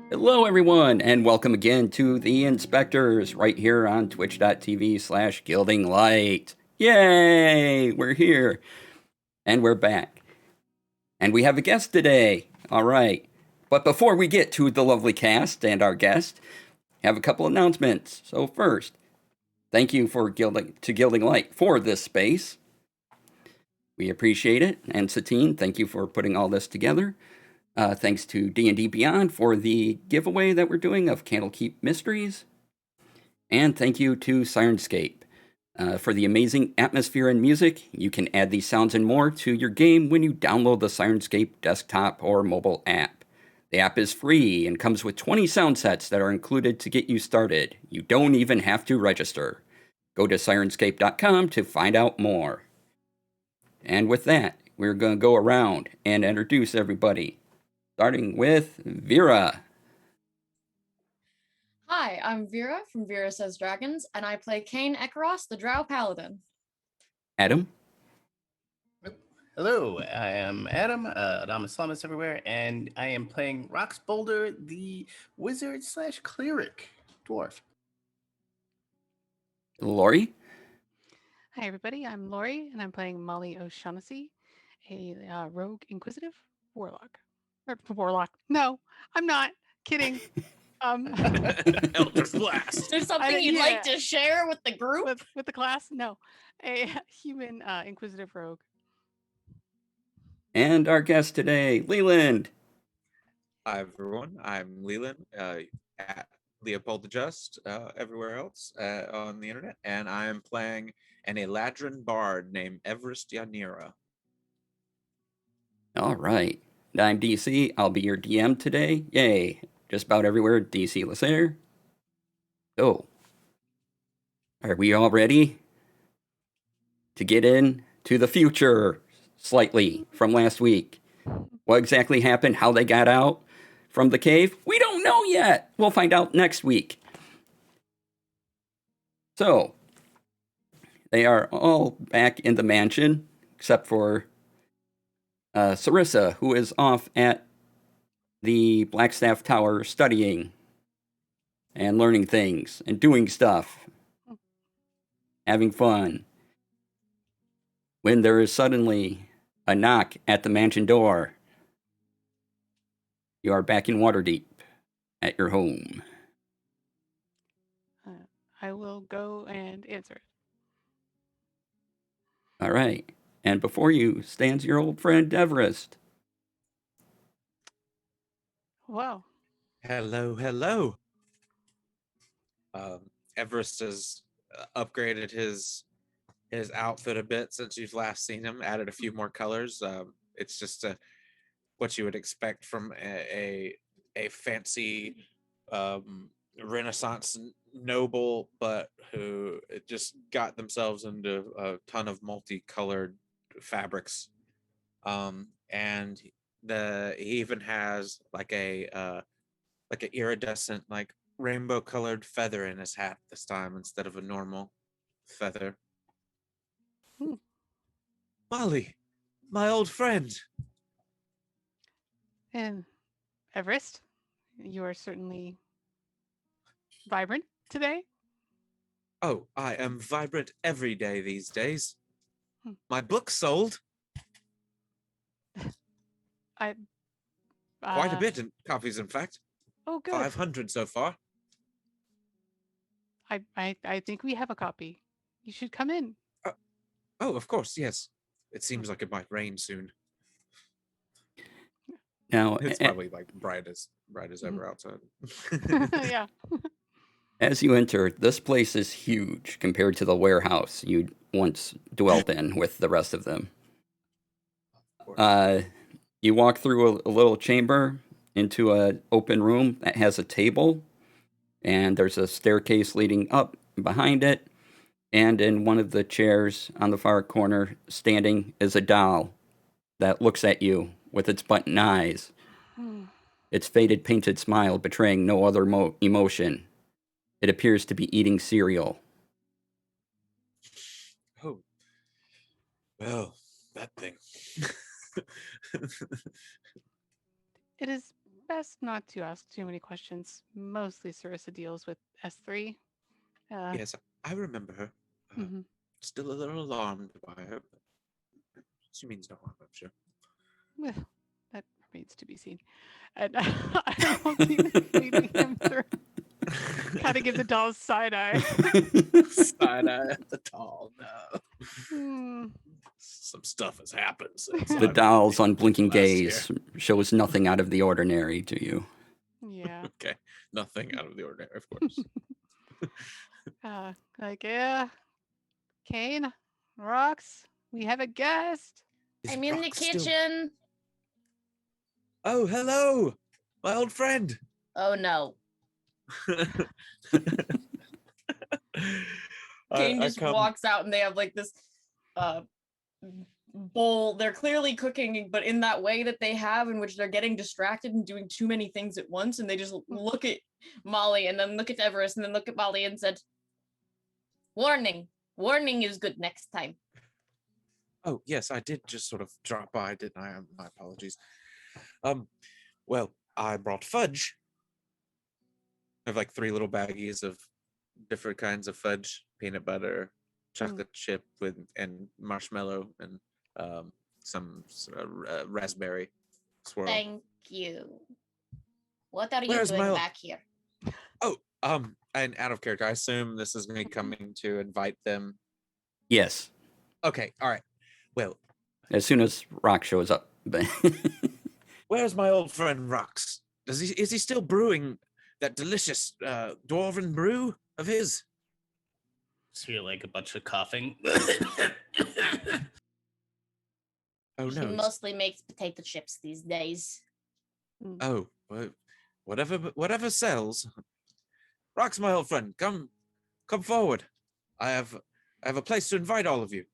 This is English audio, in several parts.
Hello, everyone, and welcome again to the Inspectors right here on twitch.tv/Gilding Light. Yay! We're here, and we're back. And we have a guest today. All right. But before we get to the lovely cast and our guest, I have a couple announcements. So first, thank you to Gilding Light for this space. We appreciate it. And Satine, thank you for putting all this together. Thanks to D&D Beyond for the giveaway that we're doing of Candlekeep Mysteries. And thank you to Sirenscape For the amazing atmosphere and music, you can add these sounds and more to your game when you download the Sirenscape desktop or mobile app. The app is free and comes with 20 sound sets that are included to get you started. You don't even have to register. Go to Sirenscape.com to find out more. And with that, we're going to go around and introduce everybody, starting with Vera. Hi, I'm Vera from Vera Says Dragons, and I play Kane Ekaros, the Drow Paladin. Adam. Hello, I am Adam, Adamus Slamus everywhere, and I am playing Rox Boulder, the wizard / cleric dwarf. Lori. Hi, everybody. I'm Lori, and I'm playing Molly O'Shaughnessy, a rogue inquisitive warlock. Warlock. No, I'm not. Kidding. Eldritch Blast. Is there something you'd like to share with the group? With the class? No. A human inquisitive rogue. And our guest today, Leland. Hi, everyone. I'm Leland, at Illipold the Just, everywhere else on the internet, and I'm playing an Eladrin bard named Everest Yanira. All right. I'm DC. I'll be your DM today. Yay. Just about everywhere, DC Lasair. So, are we all ready to get in to the future slightly from last week? What exactly happened, how they got out from the cave? We don't know yet. We'll find out next week. So, they are all back in the mansion, except for Sarissa, who is off at the Blackstaff Tower studying and learning things and doing stuff, having fun. When there is suddenly a knock at the mansion door, you are back in Waterdeep at your home. I will go and answer it. All right. And before you stands your old friend Everest. Wow. Hello. Everest has upgraded his outfit a bit since you've last seen him. Added a few more colors. It's just what you would expect from a fancy Renaissance noble, but who just got themselves into a ton of multicolored fabrics. And he even has like an iridescent, like rainbow colored feather in his hat this time instead of a normal feather. Molly, my old friend. And Everest, you are certainly vibrant today. Oh, I am vibrant every day these days. My book sold. Quite a bit in copies, in fact. Oh, good. 500 so far. I think we have a copy. You should come in. Oh, of course, yes. It seems like it might rain soon. Now, It's probably like bright as ever outside. Yeah. As you enter, this place is huge compared to the warehouse you once dwelt in with the rest of them. You walk through a little chamber into an open room that has a table, and there's a staircase leading up behind it. And in one of the chairs on the far corner, standing is a doll that looks at you with its button eyes, its faded painted smile betraying no other emotion. It appears to be eating cereal. Oh. Well, that thing. It is best not to ask too many questions. Mostly Sarissa deals with S3. Yes, I remember her. Still a little alarmed by her, but she means no harm, I'm sure. Well, that remains to be seen. And I won't be leading him through. Gotta give the doll side eye. Side eye at the doll, no. Some stuff has happened. The doll's unblinking gaze shows nothing out of the ordinary to you. Yeah. Okay, nothing out of the ordinary, of course. Yeah. Kane, Rox, we have a guest. Is I'm in the Rock still- kitchen. Oh, hello, my old friend. Oh no. I Kane just come- walks out and they have like this uh bowl. They're clearly cooking, but in that way that they have in which they're getting distracted and doing too many things at once, and they just look at Molly and then look at Everest and then look at Molly and said, warning. Warning is good next time. Oh, yes, I did just sort of drop by, didn't I? My apologies. Well, I brought fudge. I have like 3 little baggies of different kinds of fudge, peanut butter, chocolate chip with and marshmallow, and some raspberry swirl. Thank you. What are you Where's doing my- back here? Oh, and out of character, I assume this is me coming to invite them. Yes, Okay, all right. Well, as soon as Rock shows up. where's my old friend Rox? Is he still brewing that delicious dwarven brew of his? Just hear like a bunch of coughing. Oh He no. mostly makes potato chips these days. Oh, well, whatever sells. Rox, my old friend, come forward. I have a place to invite all of you.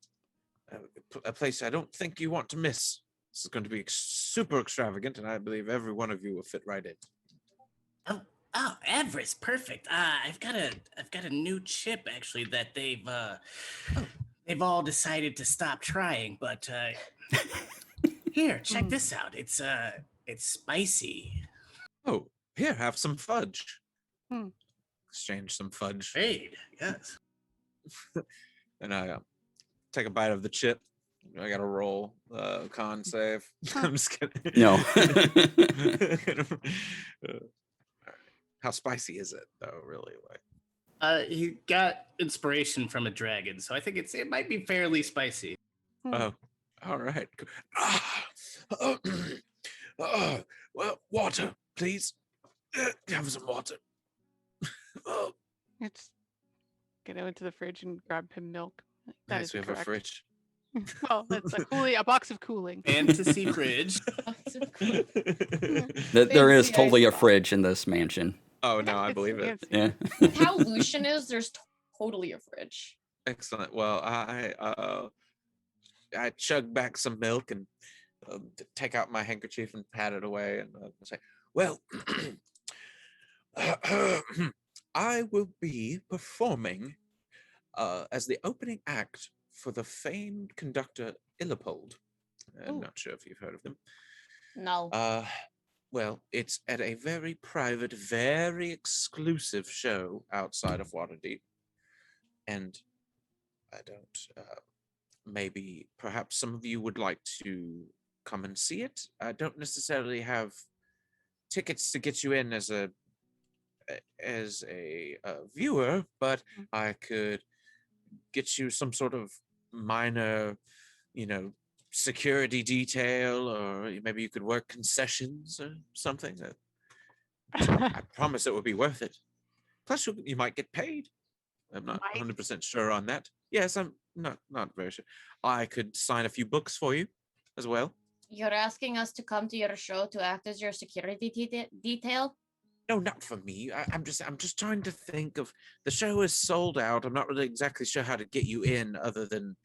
A place I don't think you want to miss. This is going to be super extravagant, and I believe every one of you will fit right in. Oh, Everest, perfect. I've got a new chip actually that they've all decided to stop trying, but here, check this out. It's spicy. Oh, here, have some fudge. Hmm. Exchange some fudge, Great, yes. and I take a bite of the chip. I got to roll con save. I'm just kidding. No. How spicy is it, though? Really, like. He got inspiration from a dragon, so I think it might be fairly spicy. Oh, all right. Well, water, please. Have some water. Oh, It's go into the fridge and grab him milk. That nice. is We have correct. a fridge. Well, that's a box of cooling. Fantasy fridge. There is Fancy totally a icebox. fridge in this mansion. Oh no, I It's believe it. fancy. Yeah. With how Lucian is, there's totally a fridge. Excellent. Well, I chug back some milk and take out my handkerchief and pat it away and say, "Well, I will be performing as the opening act for the famed conductor Illipold. I'm Ooh. not sure if you've heard of them. No. Well, it's at a very private, very exclusive show outside of Waterdeep, and I don't. Maybe, perhaps some of you would like to come and see it. I don't necessarily have tickets to get you in as a viewer, but I could get you some sort of minor, security detail, or maybe you could work concessions or something. I promise it would be worth it. Plus, you might get paid. I'm not Might? 100% sure on that. Yes, I'm not very sure. I could sign a few books for you as well. You're asking us to come to your show to act as your security detail? No, not for me. I'm just trying to think of, the show is sold out. I'm not really exactly sure how to get you in other than,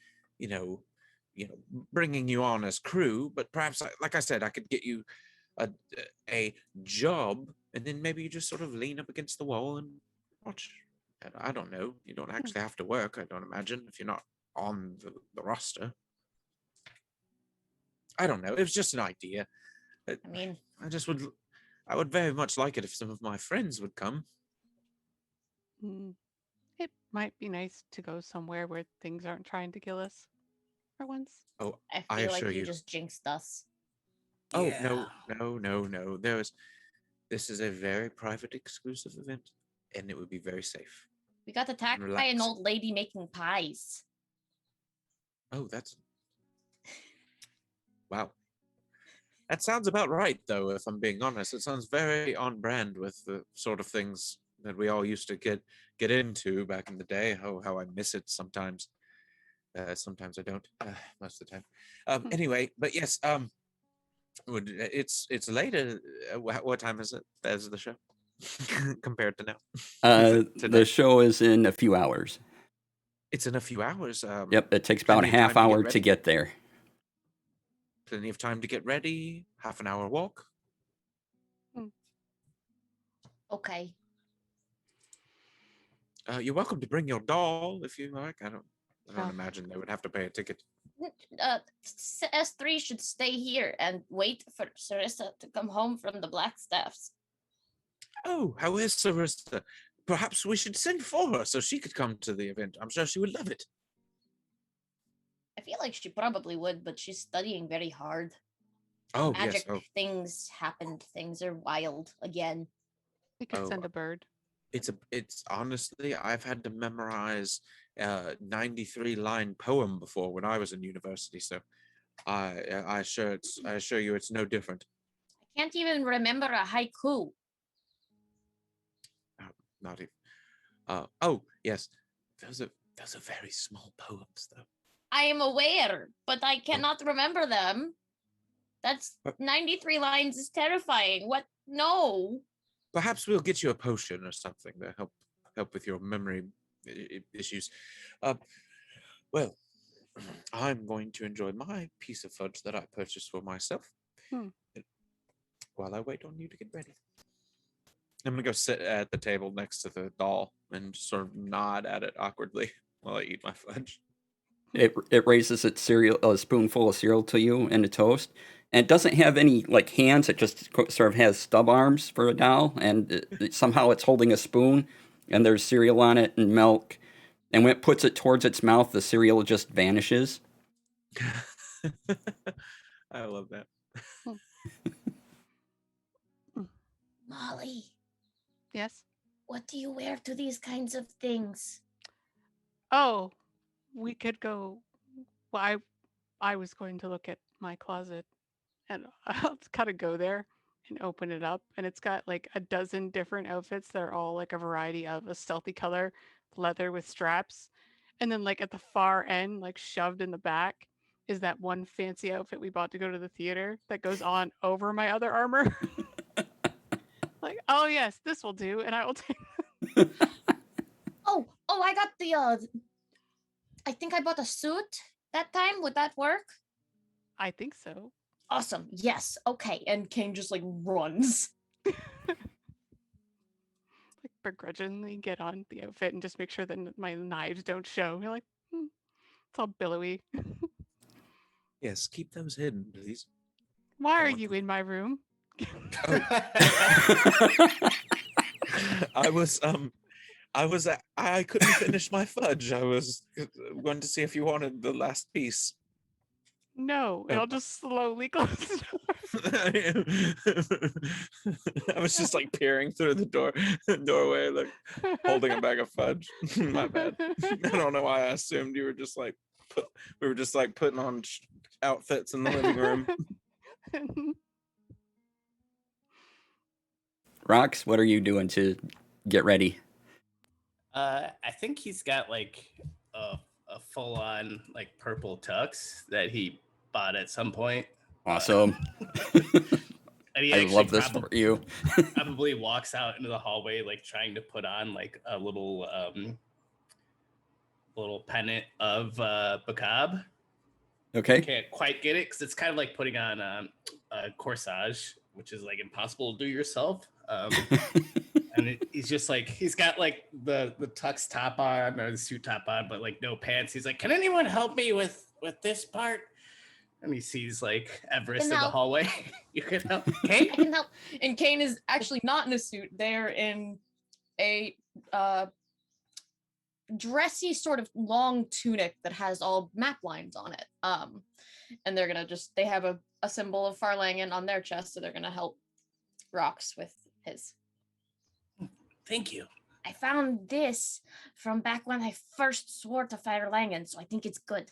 bringing you on as crew. But perhaps, like I said, I could get you a job, and then maybe you just sort of lean up against the wall and watch. I don't know. You don't actually have to work, I don't imagine, if you're not on the roster. I don't know. It was just an idea. I mean, I would very much like it if some of my friends would come. It might be nice to go somewhere where things aren't trying to kill us for once. Oh, I I feel like assure you you. just jinxed us. Oh, Yeah. no. This is a very private, exclusive event, and it would be very safe. We got attacked by an Relax. old lady making pies. Oh, that's... Wow. That sounds about right, though, if I'm being honest. It sounds very on brand with the sort of things that we all used to get into back in the day. How I miss it sometimes. Sometimes I don't. Most of the time. Anyway, but yes. It's later. What time is it? As the show compared to now? Is it The today? show is in a few hours. It's in a few hours. Yep, it takes about a plenty of half time to get hour to ready? get there. Plenty of time to get ready. Half an hour walk. Okay. You're welcome to bring your doll if you like. I don't Oh. imagine they would have to pay a ticket. S3 should stay here and wait for Sarissa to come home from the Blackstaffs. Oh, how is Sarissa? Perhaps we should send for her so she could come to the event. I'm sure she would love it. I feel like she probably would, but she's studying very hard. Oh, Magic yes. Oh, things happened. Things are wild again. We could Oh, send a bird. it's honestly, I've had to memorize a 93-line poem before when I was in university, so I assure you it's no different. I can't even remember a haiku. Not even. Oh, yes. Those are very small poems, though. I am aware, but I cannot remember them. That's But- 93 lines is terrifying. What? No. Perhaps we'll get you a potion or something to help with your memory issues. Well, I'm going to enjoy my piece of fudge that I purchased for myself while I wait on you to get ready. I'm gonna go sit at the table next to the doll and sort of nod at it awkwardly while I eat my fudge. It raises its cereal, a spoonful of cereal to you and a toast, and it doesn't have any like hands. It just sort of has stub arms for a doll, and somehow it's holding a spoon, and there's cereal on it and milk, and when it puts it towards its mouth, the cereal just vanishes. I love that. Molly, Yes. what do you wear to these kinds of things? Oh, we could go. Well, I was going to look at my closet, and I'll just kind of go there and open it up, and it's got like a dozen different outfits that are all like a variety of a stealthy color, leather with straps, and then like at the far end, like shoved in the back, is that one fancy outfit we bought to go to the theater that goes on over my other armor. Like, oh yes, this will do, and I will take. Oh, I got the I think I bought a suit that time. Would that work? I think so. Awesome. Yes. Okay. And Kane just like runs. Like begrudgingly get on the outfit and just make sure that my knives don't show. You're like, it's all billowy. Yes, keep those hidden, please. Why are want you them. in my room? I couldn't finish my fudge. I was going to see if you wanted the last piece. No, Oh. it'll just slowly close the door. I was just like peering through the doorway, like holding a bag of fudge. My bad. I don't know why I assumed you were just like we were just like putting on outfits in the living room. Rox, what are you doing to get ready? I think he's got like a full-on like purple tux that he bought at some point. Awesome. And he I actually love this for you. probably walks out into the hallway like trying to put on like a little pennant of Bacab. Okay. Can't quite get it because it's kind of like putting on a corsage, which is like impossible to do yourself. And he's just like, he's got like the tux top on or the suit top on, but like no pants. He's like, can anyone help me with this part? And he sees like Everest in the help. hallway. You can help. Kane? I can help. And Kane is actually not in a suit. They're in a dressy sort of long tunic that has all map lines on it. And they're gonna they have a symbol of Farlangen on their chest, so they're gonna help Rox with his. Thank you. I found this from back when I first swore to Farlangen, so I think it's good.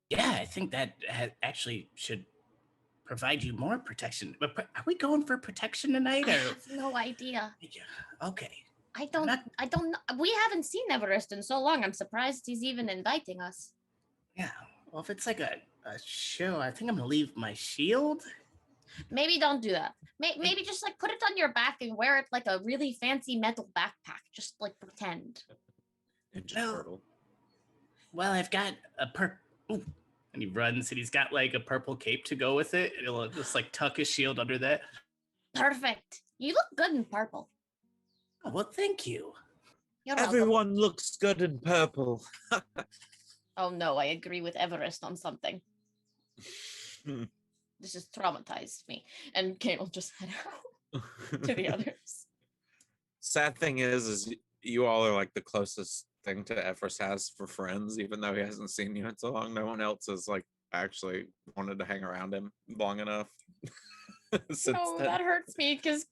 Yeah, I think that actually should provide you more protection. But are we going for protection tonight? I Or have no idea. yeah, okay. I don't know. We haven't seen Everest in so long. I'm surprised he's even inviting us. Yeah. Well, if it's like a show, I think I'm gonna leave my shield. Maybe don't do that. Maybe just like put it on your back and wear it like a really fancy metal backpack. Just like pretend. Turtle. Well, I've got a and he runs and he's got like a purple cape to go with it. He'll just like tuck his shield under that. Perfect. You look good in purple. Oh, well, thank you. You're welcome. Everyone looks good in purple. Oh no, I agree with Everest on something. This has traumatized me. And Kate will just head out to the others. Sad thing is you all are like the closest thing to Everest has for friends, even though he hasn't seen you in so long. No one else has like actually wanted to hang around him long enough. No, that hurts me because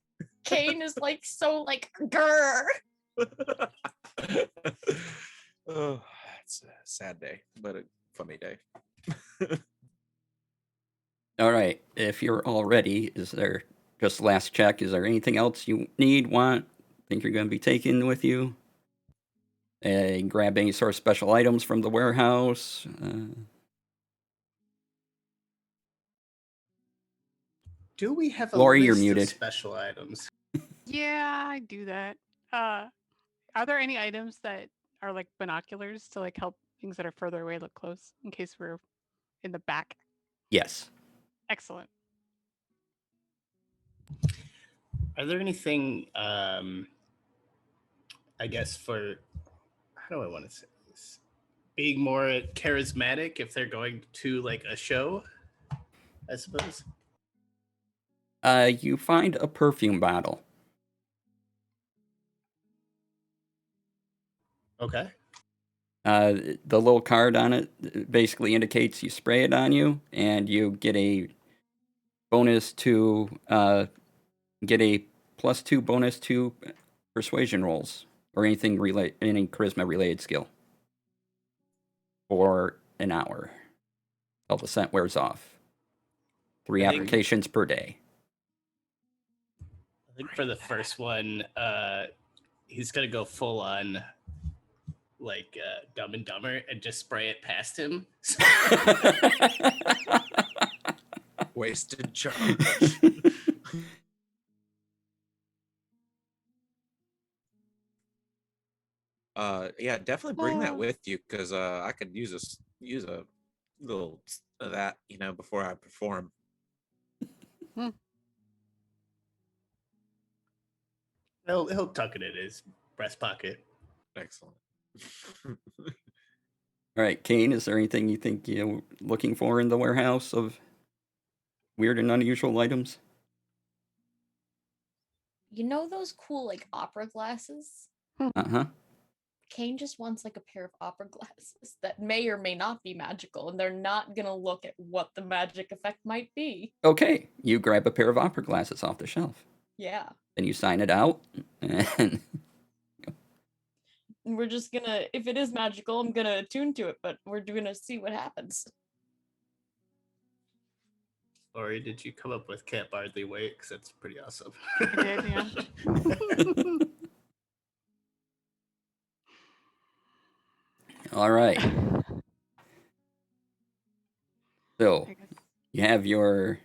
Kane is like so like grr. Oh, it's a sad day, but a funny day. All right. If you're all ready, is there just last check? Is there anything else you need, want, think you're going to be taking with you? Grab any sort of special items from the warehouse. Do we have a Lori, you're list muted. of special items? Yeah, I do that. Are there any items that are like binoculars to like help things that are further away look close in case we're in the back? Yes. Excellent. Are there anything, I guess, for, how do I want to say this? Being more charismatic if they're going to like a show, I suppose? You find a perfume bottle. Okay. The little card on it basically indicates you spray it on you, and you get a bonus to get a +2 bonus to persuasion rolls or anything any charisma related skill for an hour till the scent wears off. 3 I think- applications per day. I think for the first one, he's gonna go full on like Dumb and Dumber and just spray it past him. Wasted charge. Yeah, definitely bring that with you because I could use a little of that, before I perform. He'll tuck it in his breast pocket. Excellent. All right, Kane, is there anything you think you're looking for in the warehouse of weird and unusual items? You know those cool like opera glasses? Uh-huh. Kane just wants like a pair of opera glasses that may or may not be magical, and they're not gonna look at what the magic effect might be. Okay, you grab a pair of opera glasses off the shelf. Yeah. Then you sign it out, and We're just gonna, if it is magical, I'm gonna attune to it, but we're gonna see what happens. Lori, did you come up with Can't Hardly Wait? Because that's pretty awesome. I did, yeah. all right. So I guess. you have your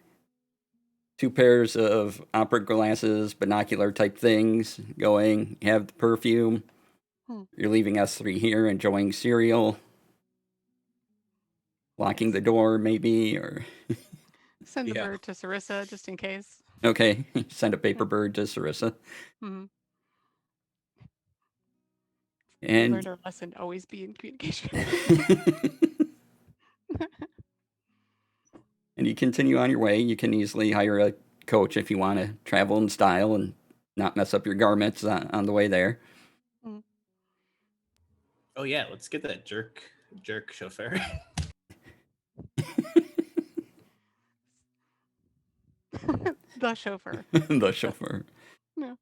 2 pairs of opera glasses, binocular type things going. You have the perfume. You're leaving us 3 here enjoying cereal. Locking the door, maybe, or... Send the Yeah. bird to Sarissa just in case. Okay, send a paper bird to Sarissa. We And learned our lesson, always be in communication. and you continue on your way. You can easily hire a coach if you want to travel in style and not mess up your garments on the way there. Oh yeah, let's get that jerk chauffeur. The chauffeur. The chauffeur. Yeah.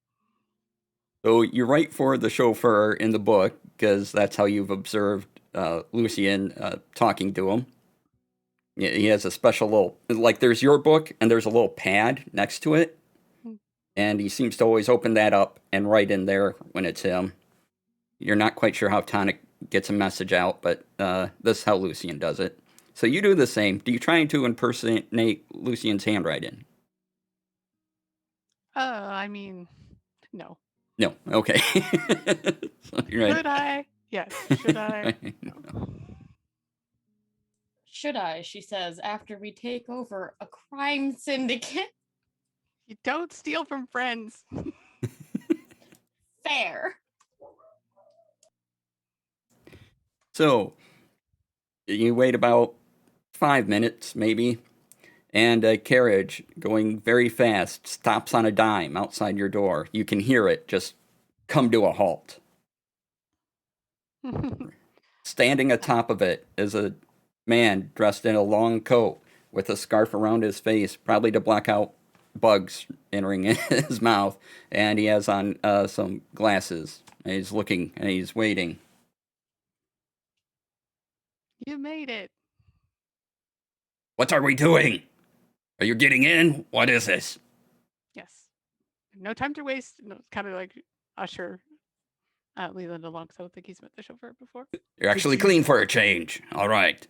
So you write for the chauffeur in the book because that's how you've observed Lucian talking to him. He has a special little, like there's your book and there's a little pad next to it. and he seems to always open that up and write in there when it's him. You're not quite sure how Tonic gets a message out, but this is how Lucian does it. So you do the same. Do you try to impersonate Lucian's handwriting? I mean, no. No. Okay. So you're Should I? Yes. Should I? right. No. Should I? She says after we take over a crime syndicate. You don't steal from friends. Fair. So you wait about 5 minutes, maybe, and a carriage going very fast stops on a dime outside your door. You can hear it just come to a halt. Standing atop of it is a man dressed in a long coat with a scarf around his face, probably to block out bugs entering his mouth, and he has on some glasses. And he's looking and he's waiting. You made it. What are we doing? Are you getting in? What is this? Yes. No time to waste. No, it's kind of like usher Leland along, because I don't think he's met the chauffeur before. You're actually you- clean for a change. All right.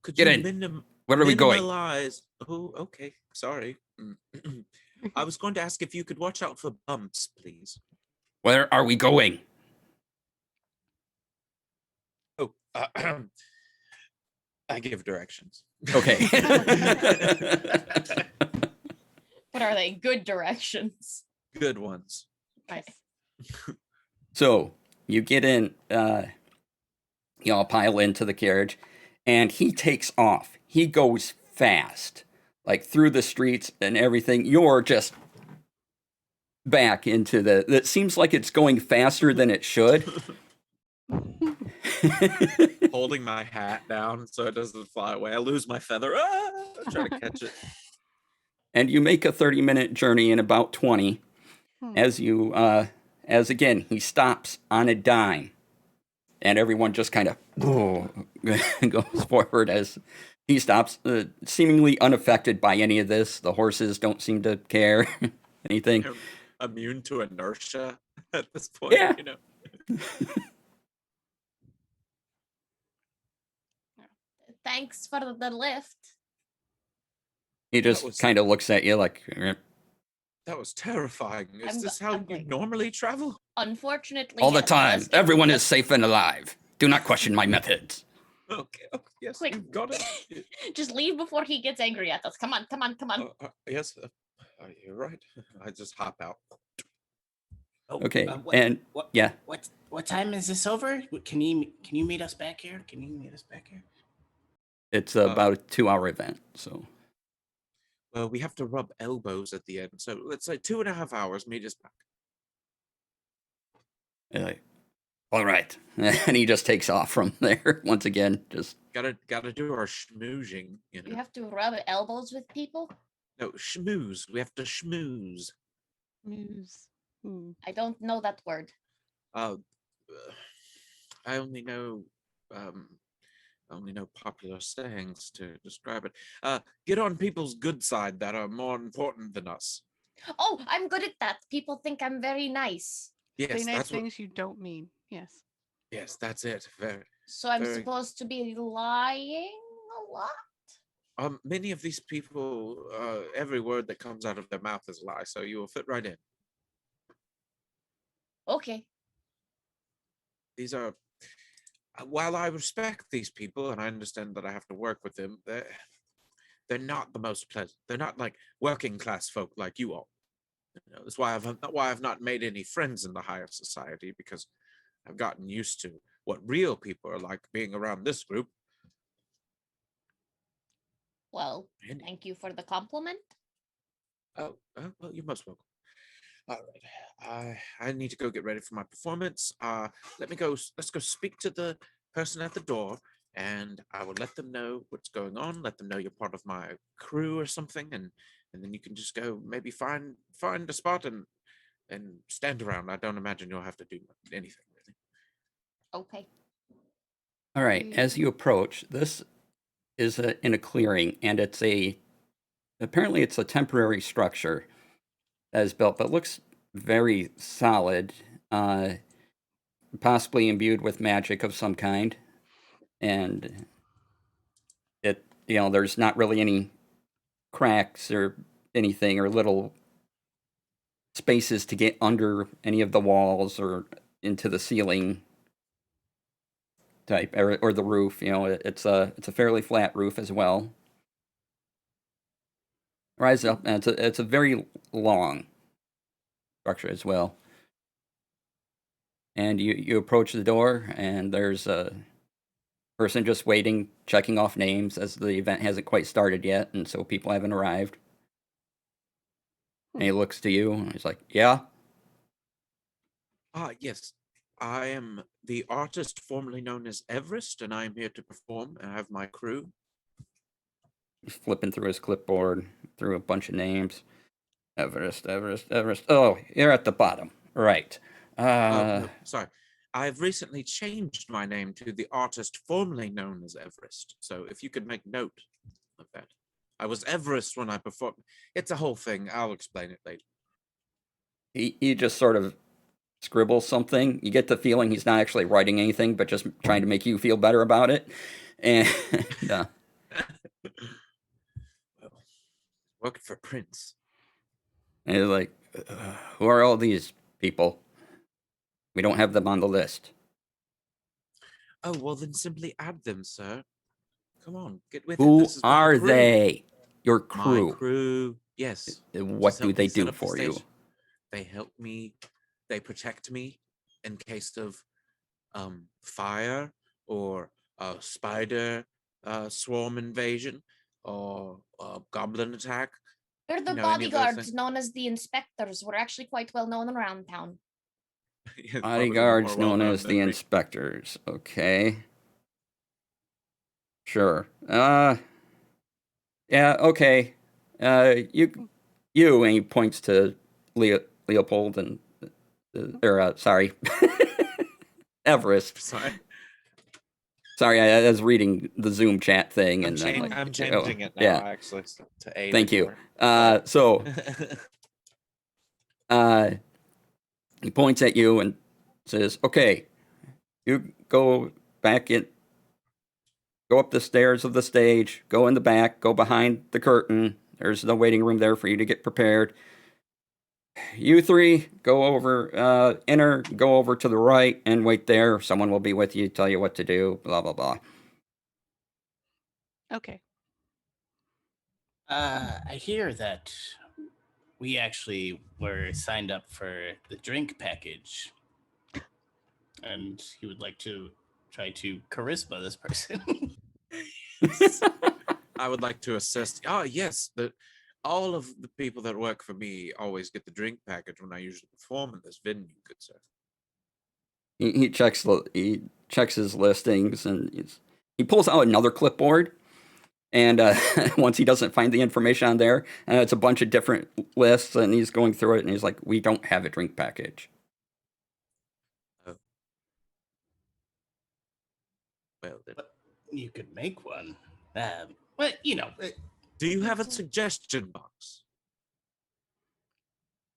Could Get you in. Where are we going? minimize? Oh, okay. Sorry. I was going to ask if you could watch out for bumps, please. Where are we going? Oh, I give directions. Okay. What are they? Good directions. Good ones. Right. So you get in, you all pile into the carriage, and he takes off. He goes fast, like through the streets and everything. You're just back into the. It seems like it's going faster than it should. Holding my hat down so it doesn't fly away. I lose my feather. Ah! I try to catch it. And you make a 30-minute journey in about 20 Hmm. as you, as again, he stops on a dime. And everyone just kind of goes forward as he stops, seemingly unaffected by any of this. The horses don't seem to care anything. Immune to inertia at this point. Yeah. You know. Thanks for the lift. He just was- kind of looks at you like, That was terrifying. Is I'm this go- how I'm you like- normally travel? Unfortunately, all the yes, time. just- Everyone is safe and alive. Do not question my methods. Okay. Yes, Quick. you got it. Just leave before he gets angry at us. Come on, come on, come on. Yes, you're right. I just hop out. Oh, Okay, what, and what, yeah. What time is this over? Can you meet us back here? Can you meet us back here? It's about a 2-hour event. So Well, we have to rub elbows at the end, so let's say 2.5 hours. Meet us back. you're like, all right. And he just takes off from there once again. Just Gotta do our schmoozing. You know. You have to rub elbows with people? No, schmooze. We have to schmooze. Muse. Hmm. I don't know that word. I only know popular sayings to describe it. Get on people's good side that are more important than us. Oh, I'm good at that. People think I'm very nice. Yes, Say nice that's what. things you don't mean. Yes. Yes, that's it. Very. So I'm Very- supposed to be lying a lot? Many of these people, every word that comes out of their mouth is a lie, so you will fit right in. Okay. These are. While I respect these people and I understand that I have to work with them, they're not the most pleasant. They're not like working class folk like you all. You know, that's why I've not made any friends in the higher society, because I've gotten used to what real people are like being around this group. Well, And thank you for the compliment. well, you're most welcome. All right, I need to go get ready for my performance. Let's go speak to the person at the door, and I will let them know what's going on. Let them know you're part of my crew or something, and then you can just go maybe find a spot and stand around. I don't imagine you'll have to do anything really. Okay. all right. As you approach, this is in a clearing, and apparently it's a temporary structure that is built, but looks very solid, possibly imbued with magic of some kind. And there's not really any cracks or anything or little spaces to get under any of the walls or into the ceiling type or the roof. It's a fairly flat roof as well. Rise up, and it's a very long structure as well. And you approach the door, and there's a person just waiting, checking off names as the event hasn't quite started yet, and so people haven't arrived. And he looks to you, and he's like, "Yeah." Yes. I am the artist formerly known as Everest, and I am here to perform. I have my crew. He's flipping through his clipboard, through a bunch of names. Everest. Oh, you're at the bottom. Right. No, sorry. I've recently changed my name to the artist formerly known as Everest. So if you could make note of that. I was Everest when I performed. It's a whole thing. I'll explain it later. He just sort of scribbles something. You get the feeling he's not actually writing anything, but just trying to make you feel better about it. And Well, working for Prince. and he's like, "Who are all these people? We don't have them on the list." Oh, well, then simply add them, sir. Come on, get with it. Who This is my are crew. they? Your My crew. crew. Yes. What Just do help they me set do up the for you? stage. They help me. They protect me in case of fire or a spider swarm invasion or a goblin attack. We're the Any of those bodyguards things. known as the Inspectres. We're actually quite well known around town. Yeah, probably a little Bodyguards more known well-known as than the me. Inspectors. Okay. Sure. Yeah, okay. You, and he points to Leopold and, sorry, Everest. Sorry. Sorry, I was reading the Zoom chat thing, and I'm changing it now, yeah. actually, to aid. Thank you. Sorry. So he points at you and says, "Okay, you go back in, go up the stairs of the stage, go in the back, go behind the curtain. There's no waiting room there for you to get prepared. You three go over, go over to the right and wait there. Someone will be with you, tell you what to do, blah, blah, blah." Okay. I hear that we actually were signed up for the drink package, and he would like to try to charisma this person. I would like to assist. Yes, all of the people that work for me always get the drink package when I usually perform in this venue, good sir. He checks his listings, and he pulls out another clipboard. And once he doesn't find the information on there, and it's a bunch of different lists, and he's going through it, and he's like, "We don't have a drink package." Oh. Well, then. But you could make one. Do you have a suggestion box?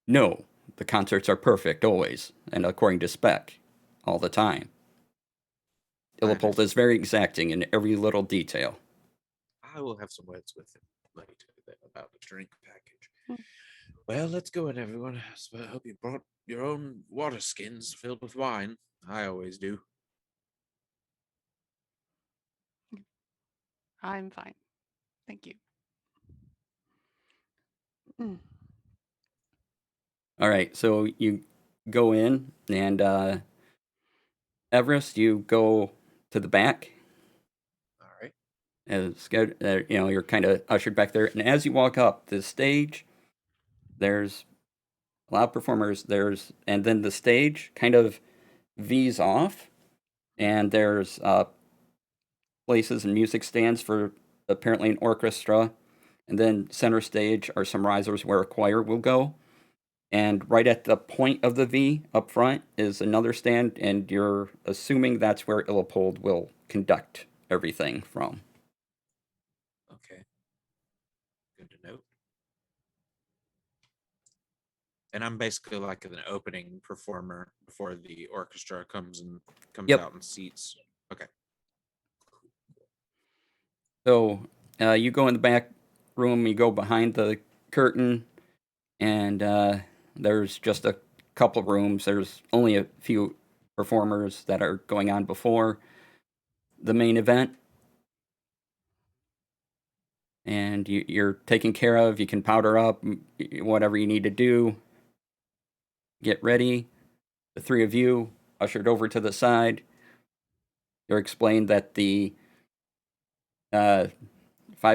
No, the concerts are perfect always, and according to spec, all the time. Illipold is very exacting in every little detail. I will have some words with him later about the drink package. Well, let's go in, everyone. So I hope you brought your own water skins filled with wine. I always do. I'm fine. Thank you. Mm. All right, so you go in, and Everest, you go to the back. All right. It's good. You're kind of ushered back there, and as you walk up the stage, there's a lot of performers. And then the stage kind of V's off, and there's places and music stands for apparently an orchestra, and then center stage are some risers where a choir will go. And right at the point of the V up front is another stand, and you're assuming that's where Illipold will conduct everything from. Okay. Good to know. And I'm basically like an opening performer before the orchestra comes Yep. out and seats. Okay. So you go in the back room, you go behind the curtain, and there's just a couple rooms. There's only a few performers that are going on before the main event. And you're taken care of. You can powder up, whatever you need to do. Get ready. The three of you ushered over to the side. You're explained that the 5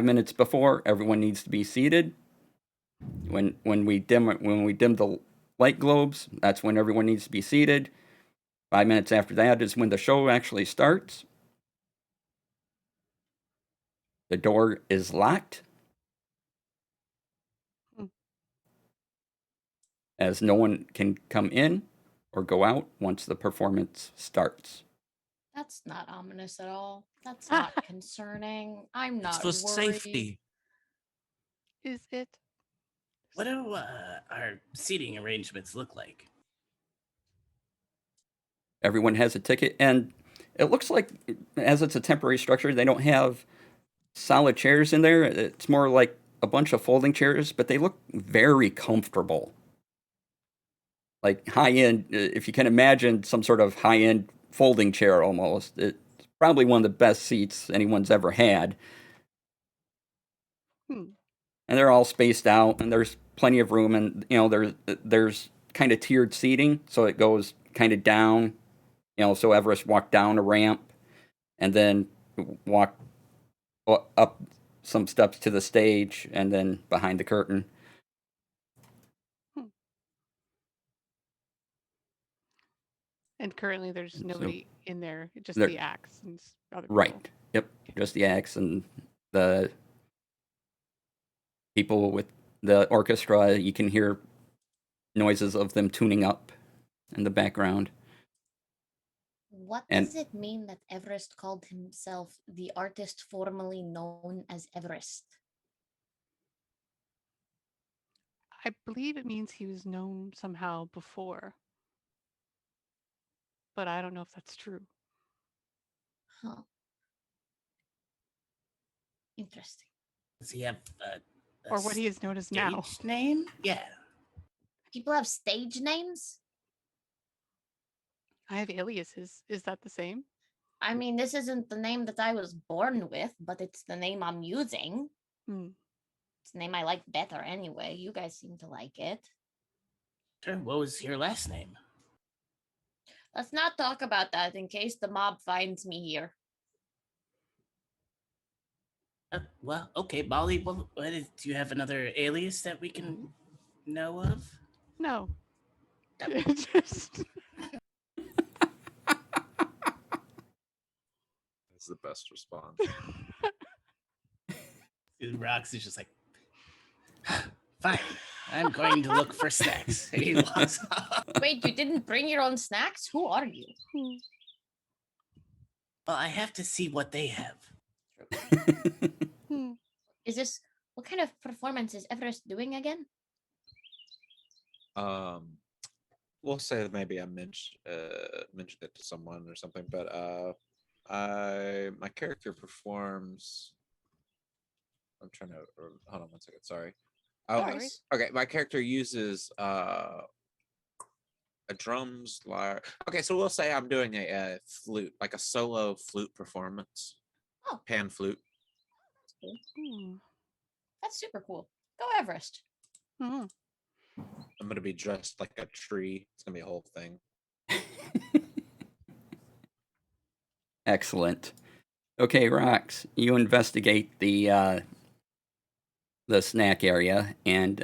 minutes before, everyone needs to be seated. When we dim the light globes, that's when everyone needs to be seated. 5 minutes after that is when the show actually starts. The door is locked, Hmm. as no one can come in or go out once the performance starts. That's not ominous at all. That's not concerning. I'm It's not for worried. safety. Is it? What do our seating arrangements look like? Everyone has a ticket, and it looks like, as it's a temporary structure, they don't have solid chairs in there. It's more like a bunch of folding chairs, but they look very comfortable. Like high end, if you can imagine some sort of high end folding chair almost. It's probably one of the best seats anyone's ever had. Hmm. And they're all spaced out, and there's plenty of room, and there's kind of tiered seating, so it goes kind of down. So Everest walked down a ramp, and then walked up some steps to the stage, and then behind the curtain. And currently, there's So- nobody in there. Just There- the acts and other people. Right. Yep. Just the acts and the people with the orchestra. You can hear noises of them tuning up in the background. What And- does it mean that Everest called himself the artist formerly known as Everest? I believe it means he was known somehow before, but I don't know if that's true. Huh. Interesting. Does he have Or what he is known as now. stage name? Yeah. People have stage names? I have aliases. Is that the same? I mean, this isn't the name that I was born with, but it's the name I'm using. Hmm. It's the name I like better anyway. You guys seem to like it. Sure. What was your last name? Let's not talk about that in case the mob finds me here. Well, okay, Molly. Do you have another alias that we can know of? No. Yep. Just That's the best response. Rox is just like, fine. I'm going to look for snacks. And he walks off. Wait, you didn't bring your own snacks? Who are you? Well, I have to see what they have. hmm. Is this what kind of performance is Everest doing again? We'll say that maybe I mentioned it to someone or something, but my character performs. I'm trying to hold on 1 second. Sorry. Oh, No worries. okay. My character uses a drums lyre. Okay, so we'll say I'm doing a flute, like a solo flute performance. Oh. Pan flute. That's cool. Hmm. That's super cool. Go Everest. Hmm. I'm gonna be dressed like a tree. It's gonna be a whole thing. Excellent. Okay, Rox, you investigate the snack area, and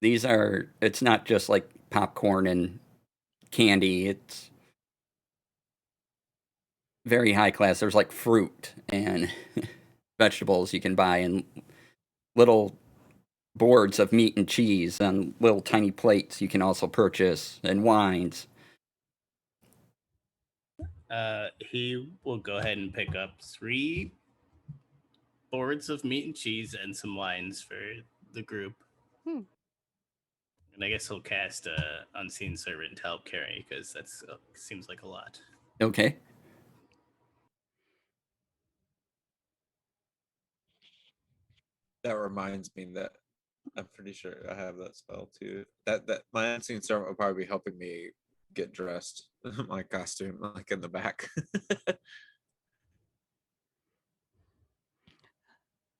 it's not just like popcorn and candy. It's very high class. There's like fruit and vegetables you can buy, and little boards of meat and cheese on little tiny plates you can also purchase, and wines. He will go ahead and pick up 3 boards of meat and cheese and some wines for the group. And I guess he'll cast Unseen Servant to help carry, because that seems like a lot. Okay. That reminds me that I'm pretty sure I have that spell too. That my unseen servant will probably be helping me get dressed. My costume, like in the back.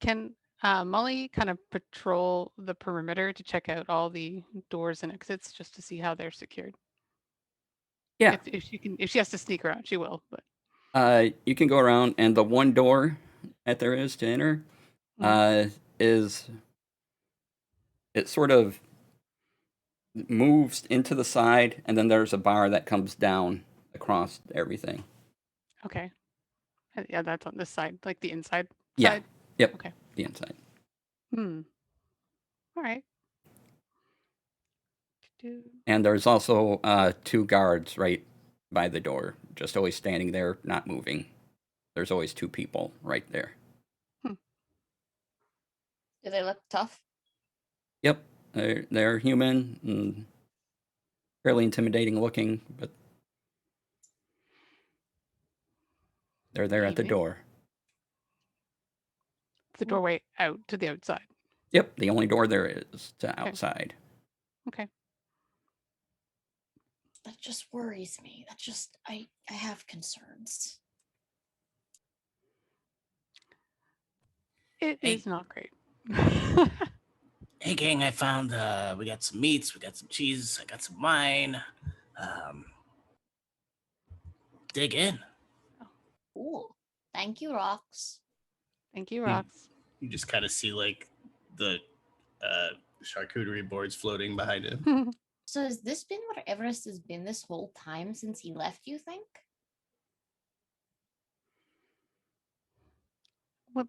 Can Molly kind of patrol the perimeter to check out all the doors and exits just to see how they're secured? Yeah. If she can, if she has to sneak around, she will. But You can go around, and the one door that there is to enter is it sort of moves into the side, and then there's a bar that comes down across everything. okay, yeah, that's on this side, like the inside Yeah. side. Yep. Okay. The inside. All right. And there's also 2 guards right by the door, just always standing there, not moving. There's always 2 people right there. Do they look tough? Yep, they're human and fairly intimidating looking, but they're there at the Maybe. door. The doorway out to the outside. Yep, the only door there is to outside. Okay. That just worries me. That just I have concerns. It Hey. is not great. Hey, gang, I found we got some meats, we got some cheese, I got some wine. Dig in. Cool. Thank you, Rocks. Thank you, Rox. You just kind of see like the charcuterie boards floating behind him. So has this been where Everest has been this whole time since he left, you think? Well,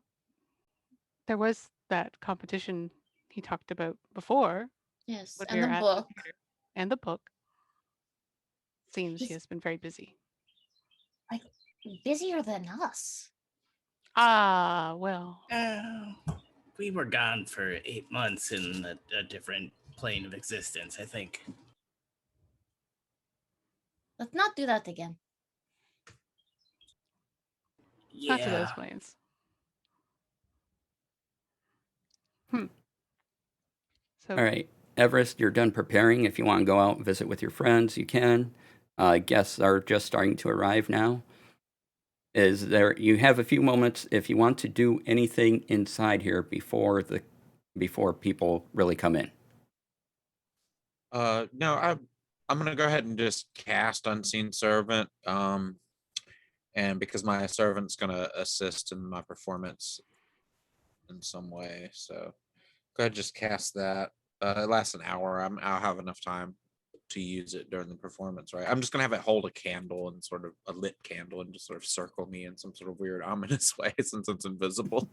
there was that competition he talked about before. Yes. when And we were the at book. theater. And the book. Seems he He's- has been very busy. Busier than us. Ah, well. We were gone for 8 months in a different plane of existence, I think. Let's not do that again. Not to those Yeah. planes. So All right, Everest, you're done preparing. If you want to go out and visit with your friends, you can. Guests are just starting to arrive now. You have a few moments if you want to do anything inside here before people really come in. No, I'm gonna go ahead and just cast Unseen Servant. And because my servant's gonna assist in my performance in some way, so go ahead, just cast that. It lasts an hour. I'll have enough time to use it during the performance, right? I'm just gonna have it hold a candle and sort of a lit candle and just sort of circle me in some sort of weird ominous way since it's invisible.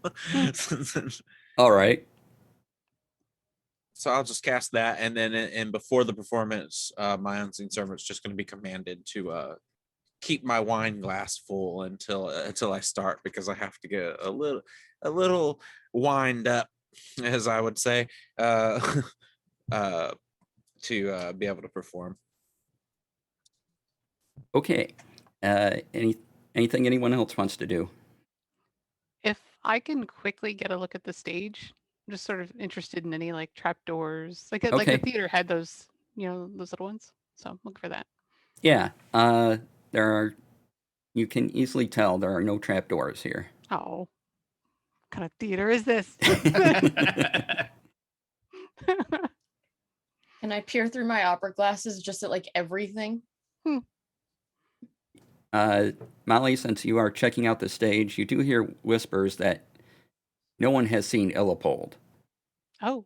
All right. So I'll just cast that, and then and before the performance, my unseen servant's just going to be commanded to keep my wine glass full until I start, because I have to get a little wind up, as I would say, to be able to perform. Okay. Anything anyone else wants to do? if I can quickly get a look at the stage, I'm just sort of interested in any like trapdoors. Like like Okay. the theater had those, those little ones. So I'm looking for that. Yeah. You can easily tell there are no trapdoors here. Oh. What kind of theater is this? Can I peer through my opera glasses just at like everything? Molly, since you are checking out the stage, you do hear whispers that no one has seen Illipold. Oh.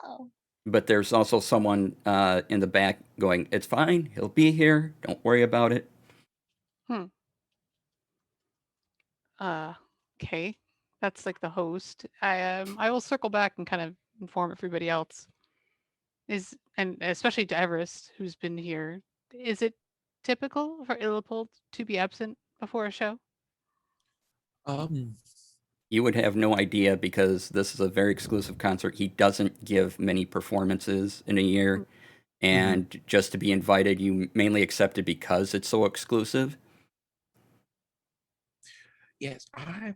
Oh. But there's also someone in the back going, "It's fine. He'll be here. Don't worry about it." Okay. That's like the host. I will circle back and kind of inform everybody else. And especially to Everest, who's been here. Is it typical for Illipold to be absent before a show? You would have no idea because this is a very exclusive concert. He doesn't give many performances in a year. And just to be invited, you mainly accepted because it's so exclusive. Yes, I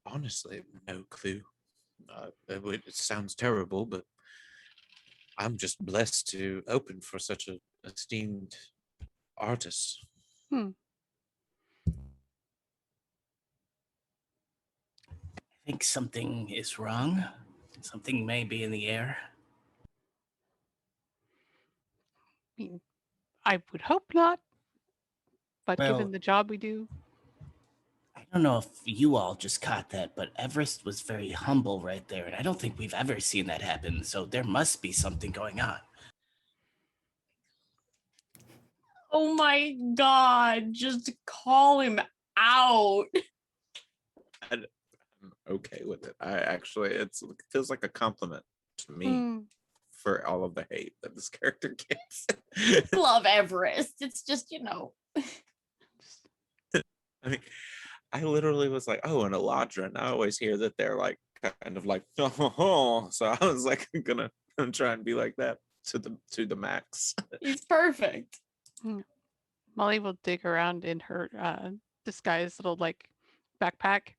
honestly have no clue. It sounds terrible, but I'm just blessed to open for such a esteemed artist. Hmm. I think something is wrong. Something may be in the air. I mean, I would hope not, but Well, given the job we do, I don't know if you all just caught that, but Everest was very humble right there, and I don't think we've ever seen that happen. So there must be something going on. Oh my god, just call him out. I'm okay with it. It feels like a compliment to me hmm, for all of the hate that this character gets. Love Everest. It's just, I mean, I literally was like, oh, and Eladra, and I always hear that they're like kind of like, oh, so I was like, I'm try and be like that to the max. He's perfect. Molly will dig around in her disguised little like backpack,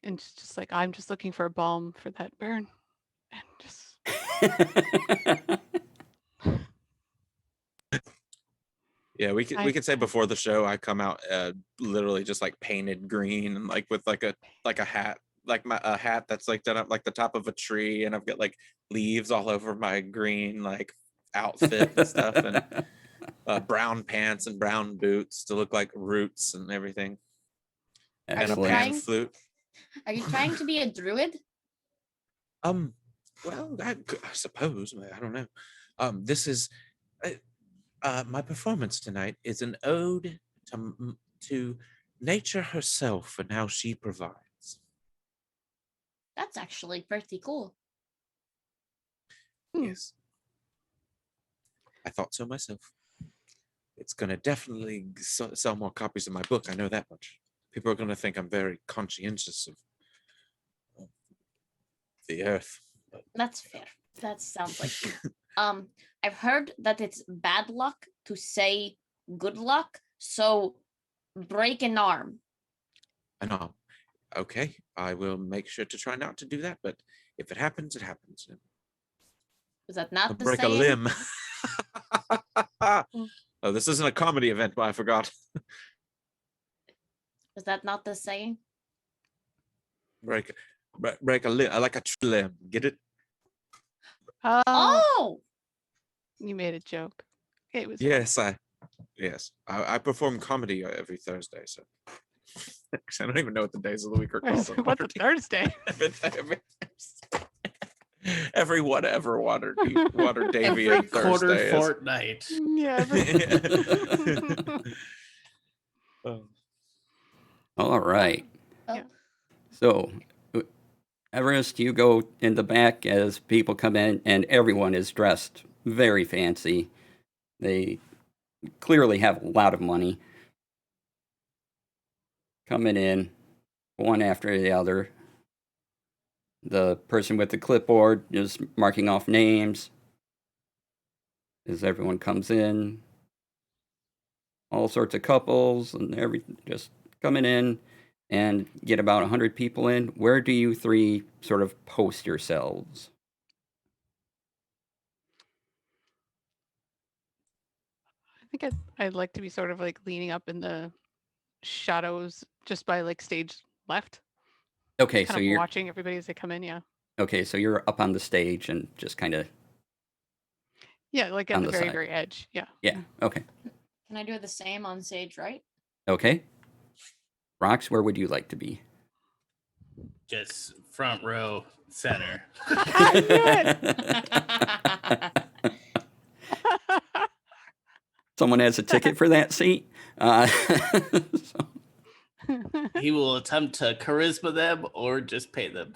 and she's just like, I'm just looking for a balm for that burn, and just Yeah, we could say before the show I come out literally just like painted green and like with like a hat, like a hat that's like done up like the top of a tree, and I've got like leaves all over my green like outfit and stuff, and brown pants and brown boots to look like roots and everything, and a Excellent. pan trying- flute. Are you trying to be a druid? Well, I suppose I don't know. This is my performance tonight is an ode to nature herself and how she provides. That's actually pretty cool. Hmm. Yes, I thought so myself. It's gonna definitely sell more copies of my book. I know that much. People are gonna think I'm very conscientious of the earth. That's fair. That sounds like I've heard that it's bad luck to say good luck, so break an arm. I know. Okay, I will make sure to try not to do that. But if it happens, it happens. Is that I'll not the break a saying? limb. Oh, this isn't a comedy event, but I forgot. Is that not the saying? break a limb, like a tree limb. Get it? oh, Oh, you made a joke. It was Yes, I perform comedy every Thursday. So I don't even know what the days of the week are called. what's a Thursday? Every whatever water Davian Every quarter Thursday is. fortnight. Yeah. Oh. All right. oh. Yeah. So, Everest, you go in the back as people come in, and everyone is dressed very fancy. They clearly have a lot of money. Coming in, one after the other. The person with the clipboard is marking off names as everyone comes in. All sorts of couples and everything just coming in, and get about 100 people in. Where do you three sort of post yourselves? I think I'd like to be sort of like leaning up in the shadows just by like stage left. Okay, Kind so of you're watching everybody as they come in, yeah. okay, so you're up on the stage and just kind of Yeah, like at On the the very, side. very edge. Yeah. yeah. Okay, Can I do the same on stage, right? okay. Rox, where would you like to be? Just front row center. Someone has a ticket for that seat. So- He will attempt to charisma them or just pay them.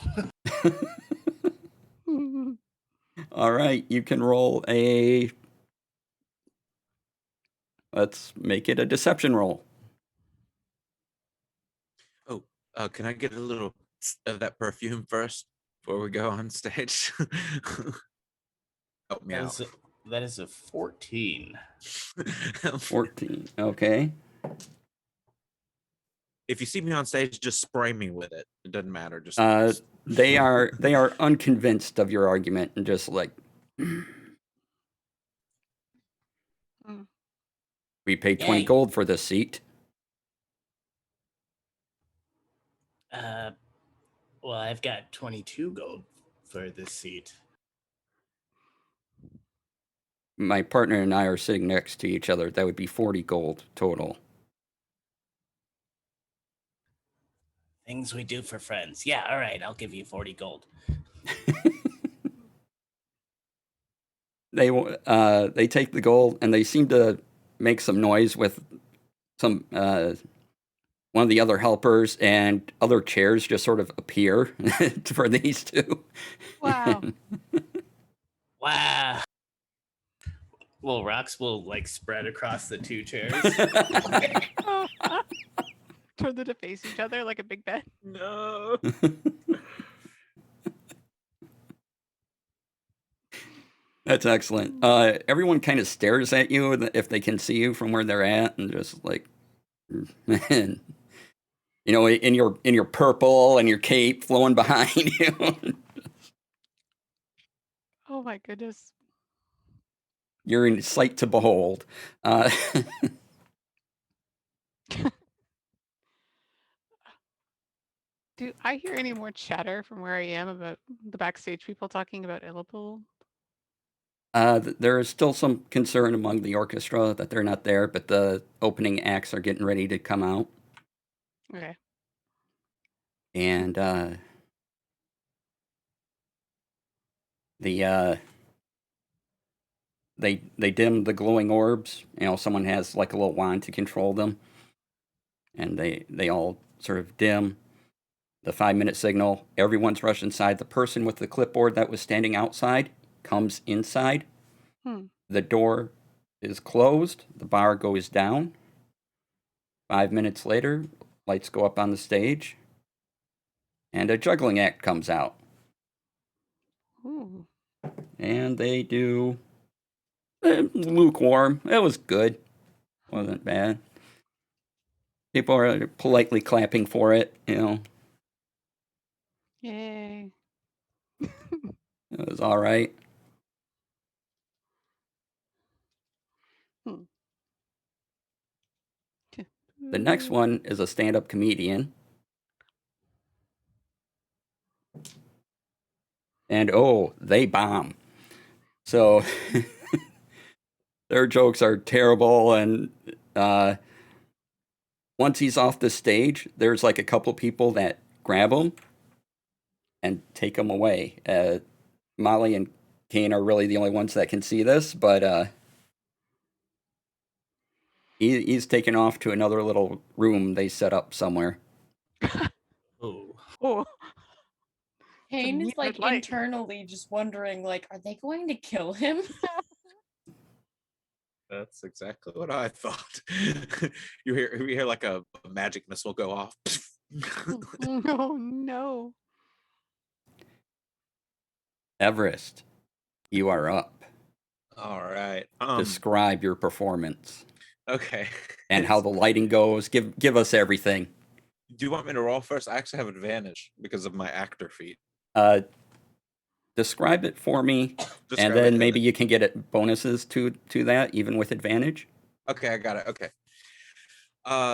all right, you can roll a. Let's make it a deception roll. Can I get a little of that perfume first before we go on stage. Help me That out. is a 14. 14. Okay. If you see me on stage, just spray me with it. It doesn't matter. Just They are unconvinced of your argument and just like we paid 20 Yay. gold for this seat. Well, I've got 22 gold for this seat. My partner and I are sitting next to each other. That would be 40 gold total. Things we do for friends. Yeah, all right, I'll give you 40 gold. They take the gold and they seem to make some noise with some one of the other helpers, and other chairs just sort of appear for these two. Wow. Wow. Well, rocks will like spread across the two chairs. Turn them to face each other like a big bed. no. That's excellent. Everyone kind of stares at you if they can see you from where they're at, and just like, man, you know, in your purple and your cape flowing behind you. Oh my goodness. You're in sight to behold. Do I hear any more chatter from where I am about the backstage people talking about Illipold? There is still some concern among the orchestra that they're not there, but the opening acts are getting ready to come out. Okay. And they dim the glowing orbs. You know, someone has like a little wand to control them, and they all sort of dim. The 5-minute signal. Everyone's rushed inside. The person with the clipboard that was standing outside comes inside. The door is closed. The bar goes down. 5 minutes later, lights go up on the stage, and a juggling act comes out. Ooh. And they do lukewarm. It was good. Wasn't bad. People are politely clapping for it, you know. Yay. It was all right. The next one is a stand-up comedian. And oh, they bomb. So their jokes are terrible, and once he's off the stage, there's like a couple people that grab him and take him away. Molly and Kane are really the only ones that can see this, but he's taken off to another little room they set up somewhere. Oh. Oh. Kane is neat like red light. internally just wondering, like, are they going to kill him? That's exactly what I thought. you hear like a magic missile go off. Oh no. Everest, you are up. All right. Describe your performance Okay. and how the lighting goes. Give us everything. Do you want me to roll first? I actually have advantage because of my actor feat. Describe it for me, Describe and it, then maybe you can get it bonuses to that, even with advantage. Okay, I got it. Okay.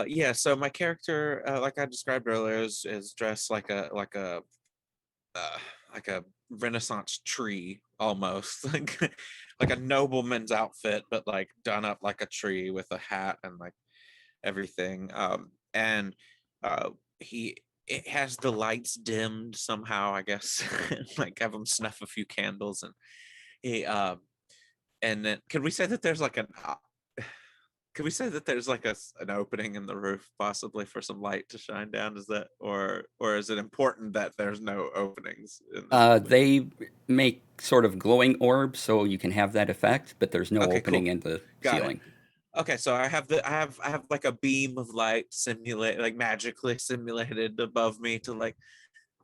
Yeah. So my character, like I described earlier, is dressed like a Renaissance tree almost, like a nobleman's outfit, but like done up like a tree with a hat and like everything. And it has the lights dimmed somehow, I guess. Like have him snuff a few candles, and and then can we say that there's like an opening in the roof possibly for some light to shine down? Is that, or is it important that there's no openings in this They make sort of glowing orbs so you can have that effect, but there's no Okay, opening cool. in the Got it. ceiling. Okay, so I have like a beam of light magically simulated above me to like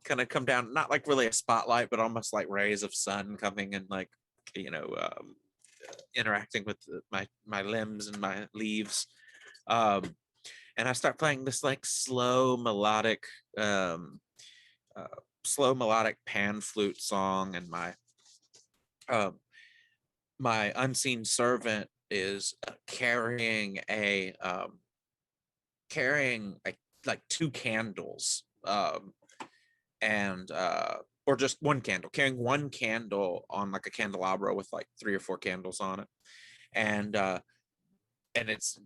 kind of come down, not like really a spotlight, but almost like rays of sun coming and like, interacting with my limbs and my leaves. And I start playing this like um, slow melodic pan flute song, and um, my unseen servant is carrying like two candles, and or just one candle, carrying one candle on like a candelabra with like 3 or 4 candles on it, and it's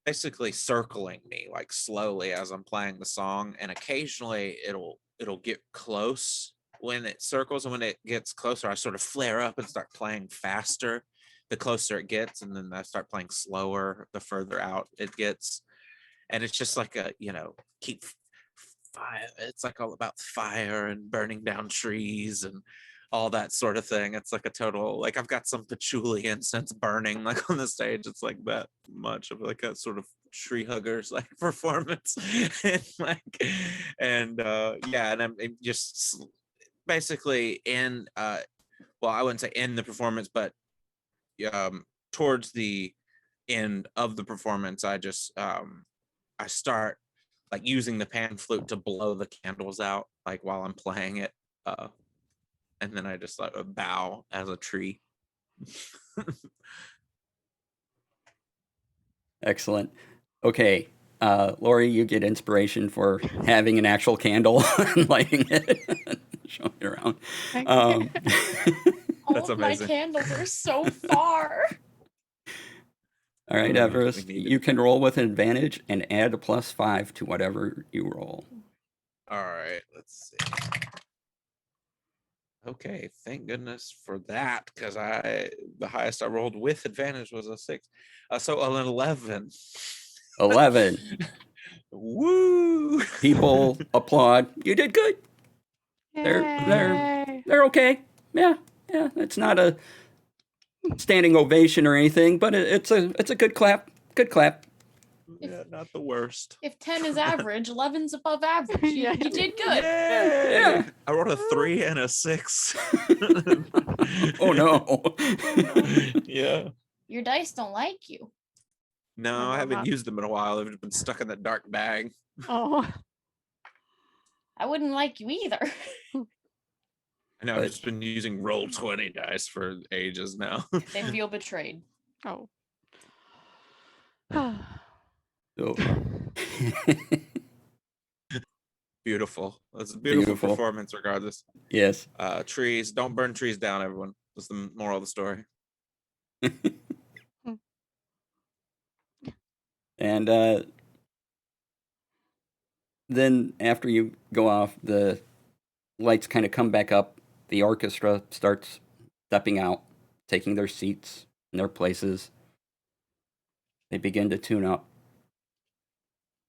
basically circling me like slowly as I'm playing the song, and occasionally it'll get close when it circles, and when it gets closer I sort of flare up and start playing faster the closer it gets, and then I start playing slower the further out it gets. And it's just like keep fire, it's like all about fire and burning down trees and all that sort of thing. It's like a total, like I've got some patchouli incense burning like on the stage. It's like that much of like a sort of tree huggers like performance. And yeah, and I'm just basically in well, I wouldn't say in the performance, but towards the end of the performance, I start like using the pan flute to blow the candles out like while I'm playing it, and then I just like bow as a tree. Excellent. Okay, Lori, you get inspiration for having an actual candle and lighting it, and showing it around. All That's of my amazing. candles are so far. All right, We Everest, need it. you can roll with an advantage and add a +5 to whatever you roll. All right, let's see. Okay, thank goodness for that, because the highest I rolled with advantage was a 6. So an 11. 11. Woo! People applaud. You did good. They're okay. Yeah. It's not a standing ovation or anything, but it's a good clap. Good clap. Yeah, not the worst. If 10 is average, 11's above average. You, Yeah. you did good. Yeah. I rolled a 3 and a 6. Oh no. Yeah. Your dice don't like you. No, I haven't used them in a while. They've been stuck in that dark bag. Oh. I wouldn't like you either. I know, I've just been using Roll20 dice for ages now. They feel betrayed. Oh. So, Beautiful. It's a beautiful Beautiful. performance regardless. yes. Trees, don't burn trees down, everyone. That's the moral of the story. And then after you go off, the lights kind of come back up. The orchestra starts stepping out, taking their seats in their places. They begin to tune up.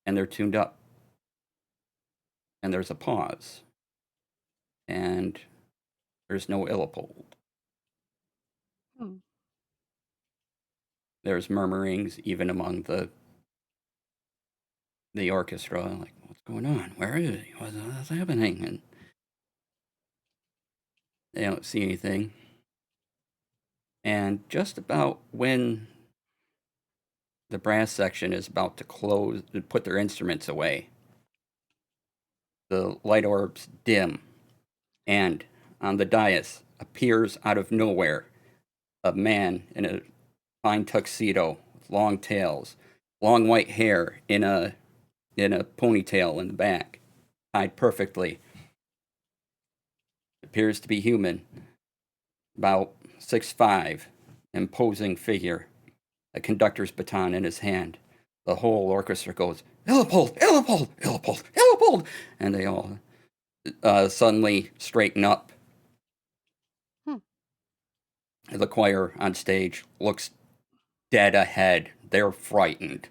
And they're tuned up. And there's a pause. And there's no Illipold. Hmm. There's murmurings even among the orchestra, like, what's going on? Where is he? What's happening? And they don't see anything. And just about when the brass section is about to close, to put their instruments away, the light orbs dim, and on the dais appears out of nowhere a man in a fine tuxedo with long tails, long white hair in a ponytail in the back, tied perfectly. Appears to be human, about 6'5", imposing figure, a conductor's baton in his hand. The whole orchestra goes, Illipold, Illipold, Illipold, Illipold, and they all suddenly straighten up. The choir on stage looks dead ahead. They're frightened.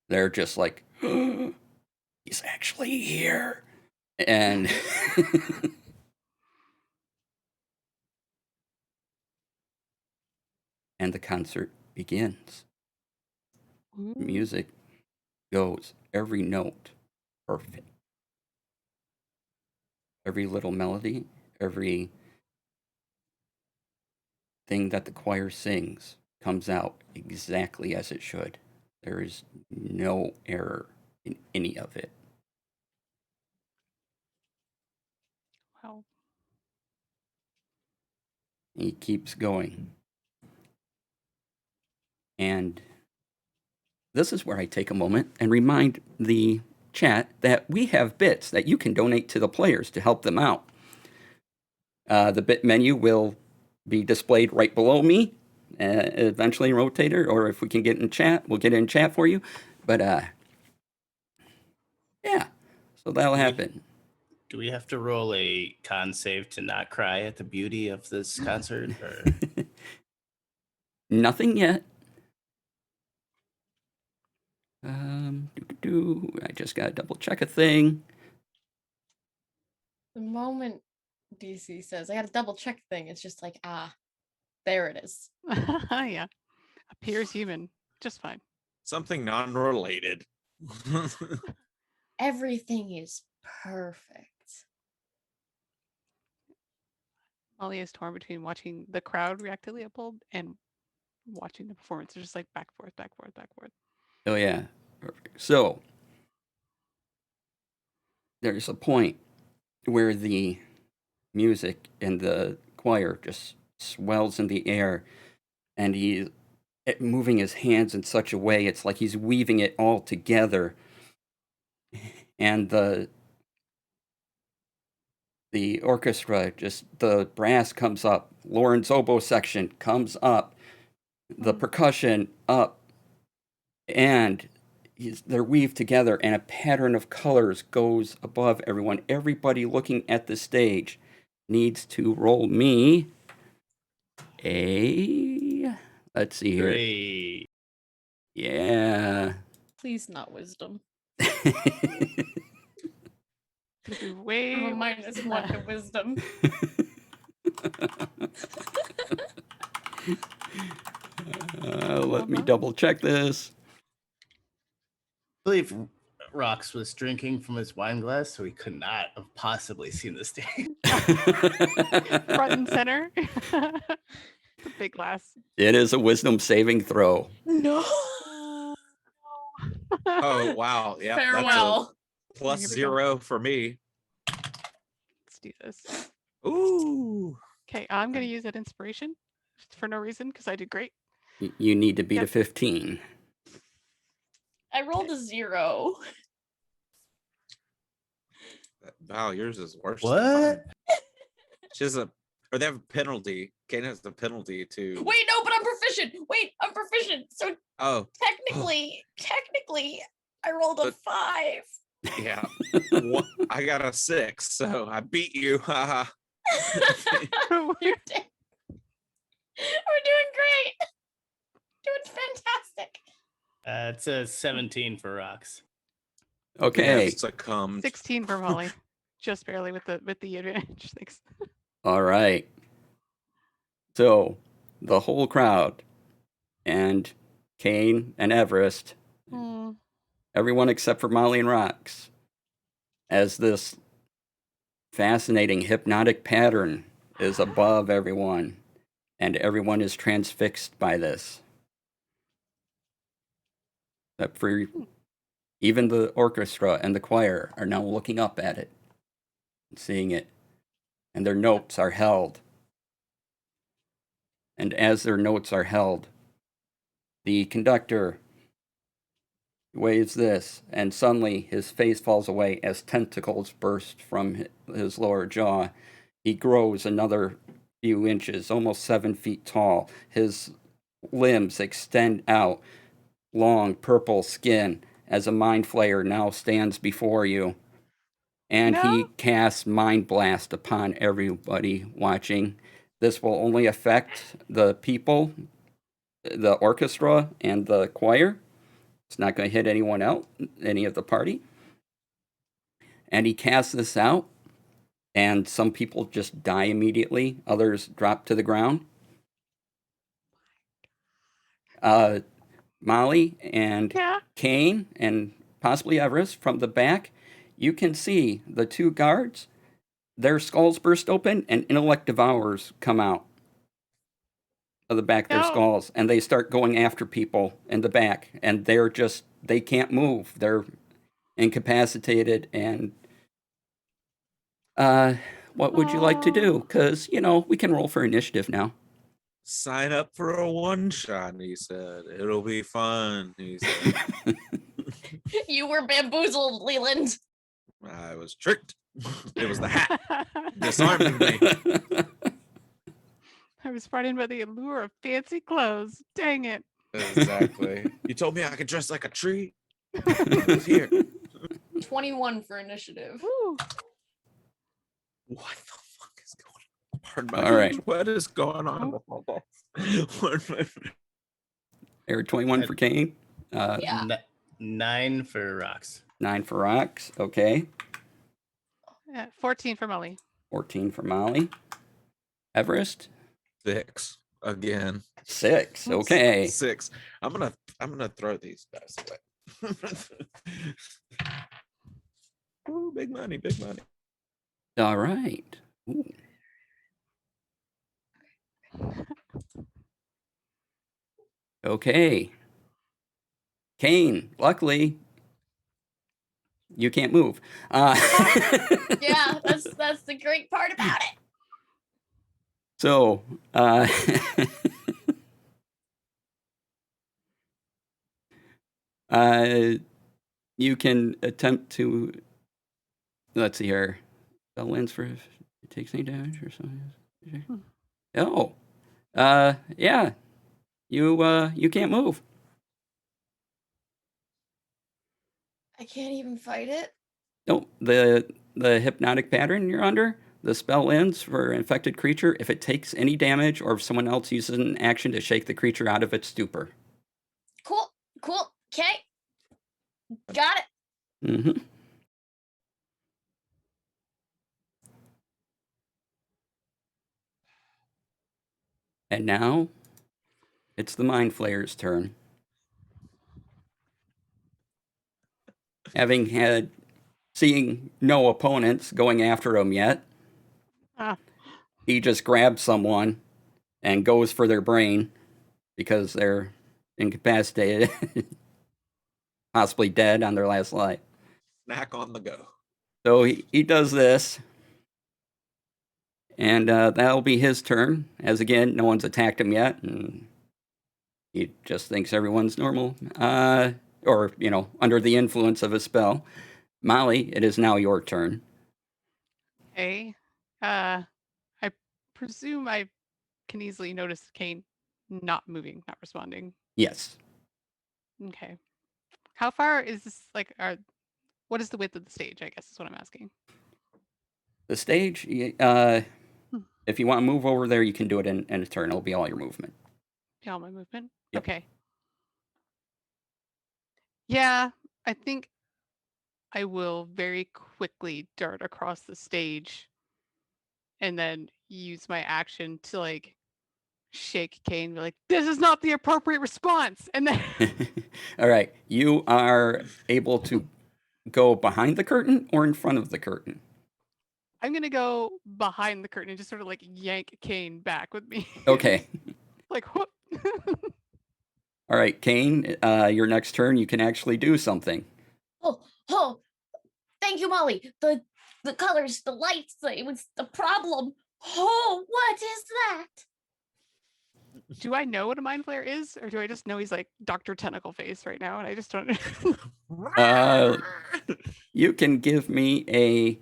They're just like, he's actually here. And and the concert begins. Music goes, every note perfect. every little melody, every thing that the choir sings comes out exactly as it should. There is no error in any of it. Wow. He keeps going. And this is where I take a moment and remind the chat that we have bits that you can donate to the players to help them out. The bit menu will be displayed right below me, eventually rotated, or if we can get in chat, we'll get in chat for you. But yeah, so that'll happen. Do we have to roll a con save to not cry at the beauty of this concert? Or? Nothing yet. I just gotta double check a thing. The moment DC says, I got to double check thing, it's just like, there it is. Yeah. Appears human. Just fine. Something non-related. Everything is perfect. Molly is torn between watching the crowd react to Leopold and watching the performance. They're just like back, forth, back, forth, back, forth. Oh yeah, perfect. So there's a point where the music and the choir just swells in the air, and he's moving his hands in such a way it's like he's weaving it all together, and the orchestra, just the brass comes up, Lauren's oboe section comes up, the percussion up, and they're weaved together, and a pattern of colors goes above everyone. Everybody looking at the stage needs to roll me a, let's see here. Great. Yeah. Please not wisdom. Could be way I'm a worse minus than one to that. wisdom. Let me double check this. I believe Rox was drinking from his wine glass, so he could not have possibly seen the stage. Front and center. It's a big glass. It is a wisdom saving throw. No. Oh wow, yeah. Farewell. That's a plus Here we go. 0 for me. Let's do this. Ooh. Okay, I'm going to use that inspiration for no reason because I did great. You need to beat a Yep. 15. I rolled a 0. Wow, yours is worse. What? Than mine. She has a, or they have a penalty. Kane has the penalty to. Wait, no, but I'm proficient. Wait, I'm proficient. So Oh, technically, I rolled a But- 5. yeah. I got a 6, so I beat you. Haha. You're dead. We're doing great. Doing fantastic. It's a 17 for Rox. We Okay. have succumbed. 16 for Molly. Just barely with the advantage. Thanks. All right. So the whole crowd and Kane and Everest, everyone except for Molly and Rox, as this fascinating hypnotic pattern is above everyone, and everyone is transfixed by this. Except for even the orchestra and the choir are now looking up at it and seeing it, and their notes are held. And as their notes are held, the conductor waves this, and suddenly his face falls away as tentacles burst from his lower jaw. He grows another few inches, almost 7 feet tall. His limbs extend out, long purple skin, as a mind flayer now stands before you. And he No. casts Mind Blast upon everybody watching. This will only affect the people, the orchestra, and the choir. It's not going to hit anyone else, any of the party. And he casts this out, and some people just die immediately. Others drop to the ground. Molly and Yeah. Kane and possibly Everest from the back, you can see the two guards their skulls burst open and intellect devours come out of the back of their No. skulls, and they start going after people in the back, and they can't move. They're incapacitated, and what would you like to do? Because, we can roll for initiative now. Sign up for a one shot, he said. It'll be fun, he said. You were bamboozled, Leland. I was tricked. It was the hat disarming me. I was frightened by the allure of fancy clothes. Dang it. Exactly. You told me I could dress like a tree. It's here. 21 for initiative. Woo. What the fuck is going on? Pardon my All right. French. What is going on with my dice? Pardon my French. There, 21 for Kane. Yeah. 9 for rocks. 9 for Rocks. Okay. 14 for Molly. 14 for Molly. Everest. 6 again. 6. Okay. 6. I'm gonna throw these dice away. Ooh, big money, big money. All right. Ooh. Okay. Kane, luckily, you can't move. Yeah, that's the great part about it. So, you can attempt to, let's see here. Spell ends for if it takes any damage or something. Oh, yeah. You can't move. I can't even fight it. Nope. The hypnotic pattern you're under, the spell ends for an infected creature if it takes any damage or if someone else uses an action to shake the creature out of its stupor. Cool. Okay. Got it. Mm-hmm. And now, it's the Mind Flayer's turn. Seeing no opponents going after him yet, he just grabs someone and goes for their brain because they're incapacitated, possibly dead on their last life. Snack on the go. So he does this, and that'll be his turn, as again, no one's attacked him yet, and he just thinks everyone's normal, or, under the influence of a spell. Molly, it is now your turn. Okay. I presume I can easily notice Kane not moving, not responding. Yes. Okay. How far is this, what is the width of the stage, I guess is what I'm asking. The stage, if you want to move over there, you can do it in a turn. It'll be all your movement. Yeah, all my movement? Yep. Okay. Yeah, I think I will very quickly dart across the stage and then use my action to shake Kane, be like, this is not the appropriate response. And then All right. You are able to go behind the curtain or in front of the curtain? I'm gonna go behind the curtain and just sort of yank Kane back with me. Okay. Whoop. All right, Kane, your next turn, you can actually do something. Oh, thank you, Molly. The colors, the lights, it was the problem. Oh, what is that? Do I know what a mind flare is, or do I just know he's Dr. Tentacle Face right now, and I just don't You can give me a,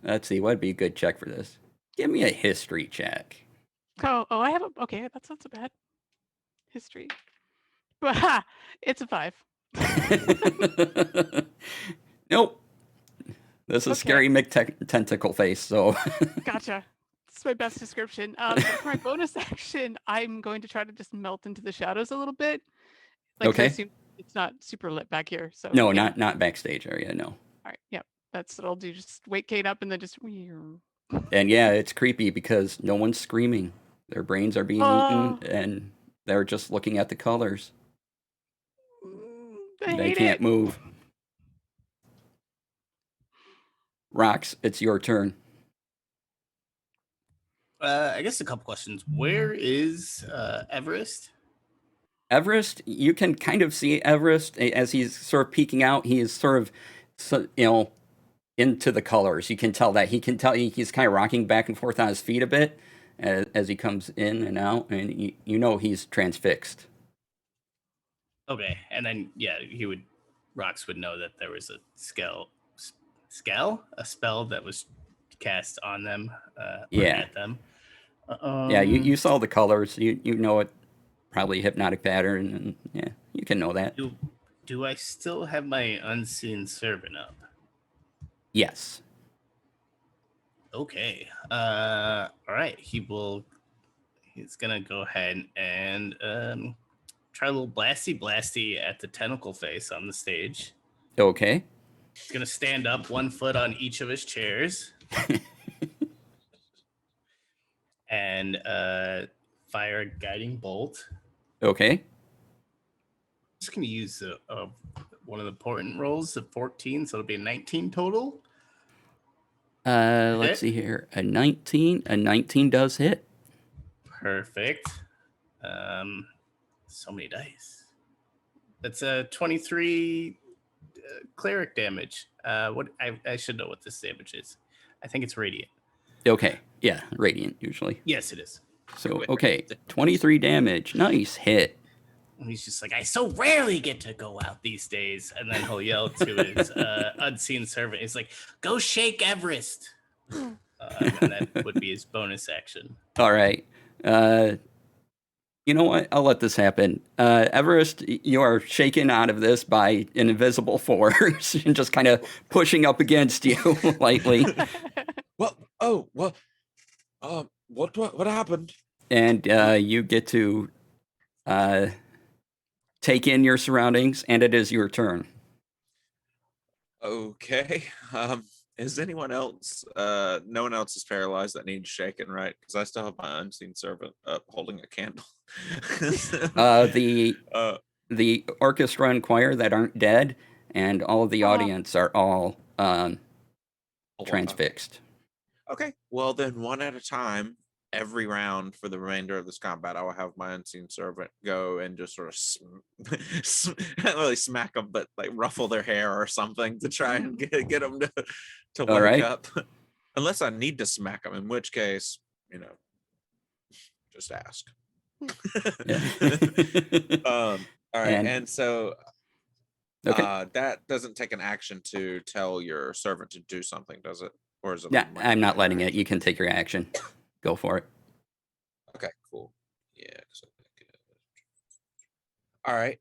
let's see, what'd be a good check for this? Give me a history check. Oh, I have okay, that's not so bad. History. But it's a 5. Nope. This is Okay. Scary Tentacle Face, so. Gotcha. It's my best description. For my bonus action, I'm going to try to just melt into the shadows a little bit. 'Cause I Okay. assume it's not super lit back here. So No, yeah. not backstage area, no. All right, yep. That's what I'll do. Just wake Kate up and then just. And yeah, it's creepy because no one's screaming. Their brains are being eaten, and they're just looking at the colors. I They hate can't it. move. Rox, it's your turn. I guess a couple questions. Where is Everest? Everest, you can kind of see Everest as he's sort of peeking out. He is sort of, into the colors. You can tell that. He can tell he's kind of rocking back and forth on his feet a bit as he comes in and out, and you know he's transfixed. Okay, and then Rox would know that there was a spell that was cast on them, or Yeah. at them. Yeah, you saw the colors. You know it. Probably hypnotic pattern, and yeah, you can know that. Do I still have my unseen servant up? Yes. Okay. All right. He's gonna go ahead and try a little blasty at the tentacle face on the stage. Okay. He's gonna stand up, 1 foot on each of his chairs, and fire a guiding bolt. Okay. I'm just gonna use one of the important rolls of 14, so it'll be a 19 total. Let's see here. A 19. A 19 does hit. Perfect. So many dice. That's a 23 cleric damage. What I should know what this damage is. I think it's radiant. Okay. Yeah, radiant usually. Yes, it is. So okay, 23 damage. Nice hit. And he's just like, I so rarely get to go out these days. And then he'll yell to his unseen servant. He's like, go shake Everest. And that would be his bonus action. All right. You know what? I'll let this happen. Everest, you are shaken out of this by an invisible force and just kind of pushing up against you lightly. What? Oh, what? What happened? And you get to take in your surroundings, and it is your turn. Okay. Is anyone else? No one else is paralyzed that needs shaken, right? Because I still have my unseen servant up holding a candle. The orchestra and choir that aren't dead, and all of the audience are all transfixed. Okay. Well, then one at a time, every round for the remainder of this combat, I will have my unseen servant go and just sort of not really smack them, but like ruffle their hair or something to try and get them to wake up. Unless I need to smack them, in which case, just ask. All right, and so that doesn't take an action to tell your servant to do something, does it? Or is it? Yeah, I'm not letting it. You can take your action. Go for it. Okay, cool. Yeah. All right.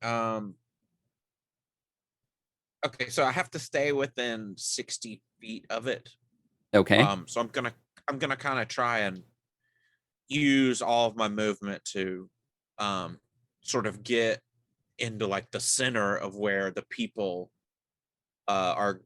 Okay, so I have to stay within 60 feet of it. Okay. So I'm gonna kind of try and use all of my movement to sort of get into like the center of where the people are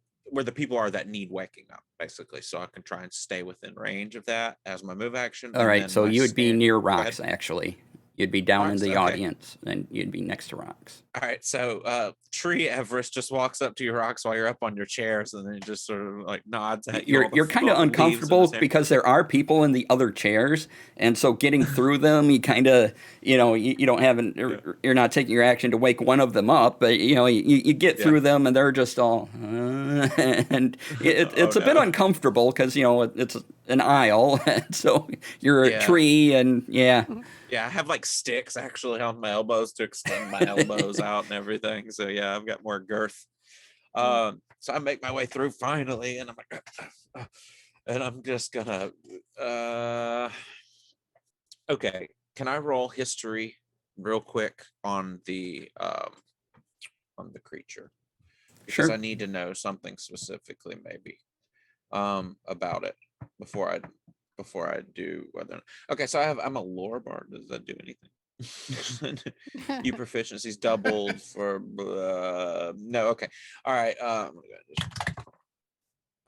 that need waking up, basically, so I can try and stay within range of that as my move action. All right, so you would be near Rox, actually. You'd be down in the audience, and you'd be next to Rox. All right, so Tree Everest just walks up to you, Rox, while you're up on your chairs, and then he just sort of like nods at you. You're kind of uncomfortable because there are people in the other chairs, and so getting through them, you kind of, you don't have you're not taking your action to wake one of them up, but you get through them, and they're just all, and it's a bit uncomfortable because it's an aisle, and so you're a tree, and yeah, I have like sticks actually on my elbows to extend my elbows out and everything. So yeah, I've got more girth. So I make my way through finally, and I'm like, and I'm just gonna. Okay, can I roll history real quick on the creature? Because sure. I need to know something specifically, maybe, about it before I do whether. Okay, so I'm a lore bard. Does that do anything? You proficiencies doubled for no. Okay, all right. All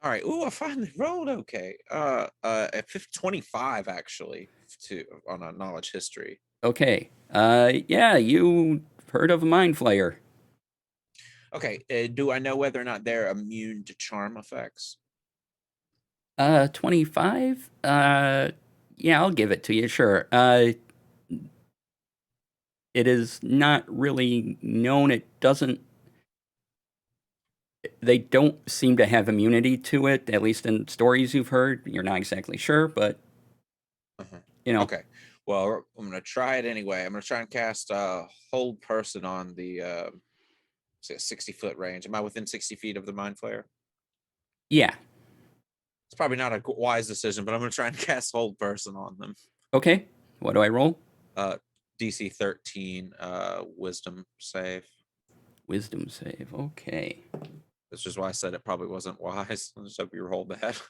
right. Ooh, I finally rolled okay. At 25 actually on a knowledge history. Okay. Yeah, you heard of a mind flayer. Okay. Do I know whether or not they're immune to charm effects? 25? Yeah, I'll give it to you, sure. It is not really known. They don't seem to have immunity to it, at least in stories you've heard. You're not exactly sure, but, Uh-huh. you know. Okay. Well, I'm gonna try it anyway. I'm gonna try and cast hold person on the 60-foot range. Am I within 60 feet of the mind flare? Yeah. It's probably not a wise decision, but I'm gonna try and cast hold person on them. Okay. What do I roll? DC 13 wisdom save. Wisdom save. Okay. That's just why I said it probably wasn't wise. I just hope you rolled that.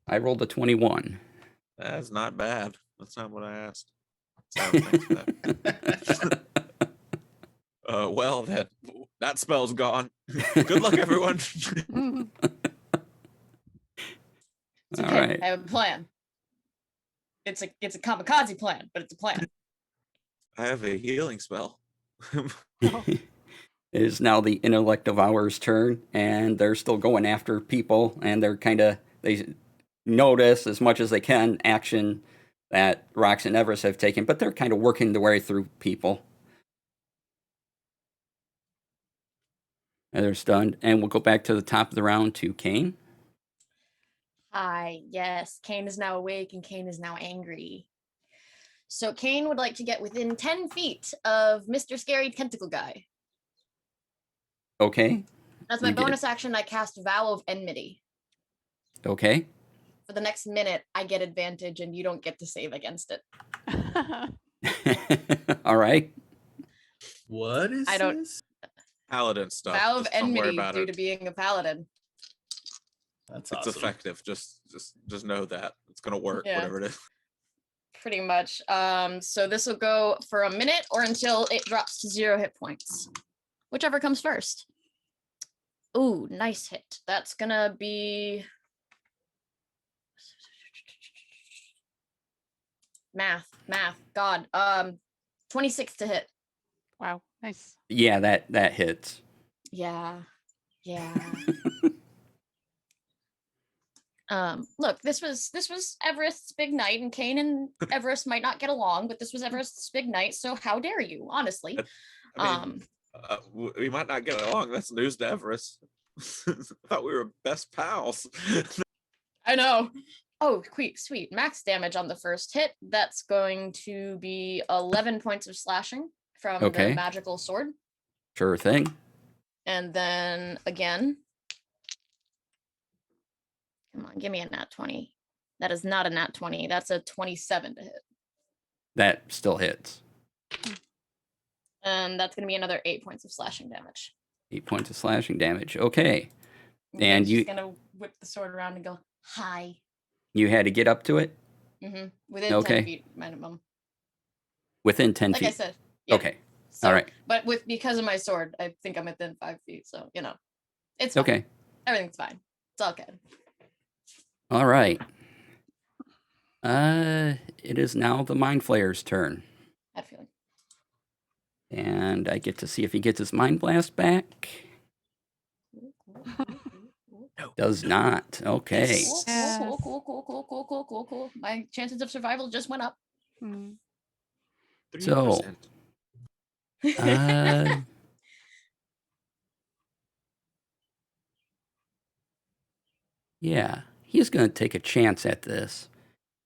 I rolled a 21. That's not bad. That's not what I asked. So, thanks for that. Well then, that spell's gone. Good luck, everyone. It's All okay. right. I have a plan. It's a kamikaze plan, but it's a plan. I have a healing spell. It is now the intellect of ours turn, and they're still going after people, and they notice as much as they can action that Rox and Everest have taken, but they're kind of working their way through people. And they're stunned, and we'll go back to the top of the round to Kane. Hi, yes, Kane is now awake and Kane is now angry. So Kane would like to get within 10 feet of Mr. Scary Tentacle Guy. Okay. As my You get it. bonus action, I cast Vow of Enmity. Okay. For the next minute, I get advantage and you don't get to save against it. All right. What is I don't- this? Paladin stuff. Vow of Just don't worry Enmity about due it. to being a paladin. That's It's awesome. effective. Just know that it's gonna work, Yeah. whatever it is. Pretty much. So this will go for a minute or until it drops to 0 hit points. Whichever comes first. Ooh, nice hit. That's gonna be math. God. 26 to hit. Wow, nice. Yeah, that hits. Yeah. Look, this was Everest's big night, and Kane and Everest might not get along, but this was Everest's big night, so how dare you, honestly. I mean, we might not get along. That's news to Everest. I thought we were best pals. I know. Oh, sweet. Max damage on the first hit. That's going to be 11 points of slashing from Okay. the magical sword. Sure thing. And then again. Come on, give me a nat 20. That is not a nat 20. That's a 27 to hit. That still hits. And that's going to be another 8 points of slashing damage. 8 points of slashing damage. Okay. And He's you- just gonna whip the sword around and go, Hi. You had to get up to it Within Okay. 10 feet minimum. within 10 Like I feet. said. Yeah. Okay. So, All right. But because of my sword, I think I'm within 5 feet. So, it's fine. Okay. Everything's fine. It's all good. All right. It is now the Mind Flayer's turn. Had a feeling. And I get to see if he gets his Mind Blast back. Does not. Okay. Cool. My chances of survival just went up. Hmm. 3%. Yeah, he's going to take a chance at this.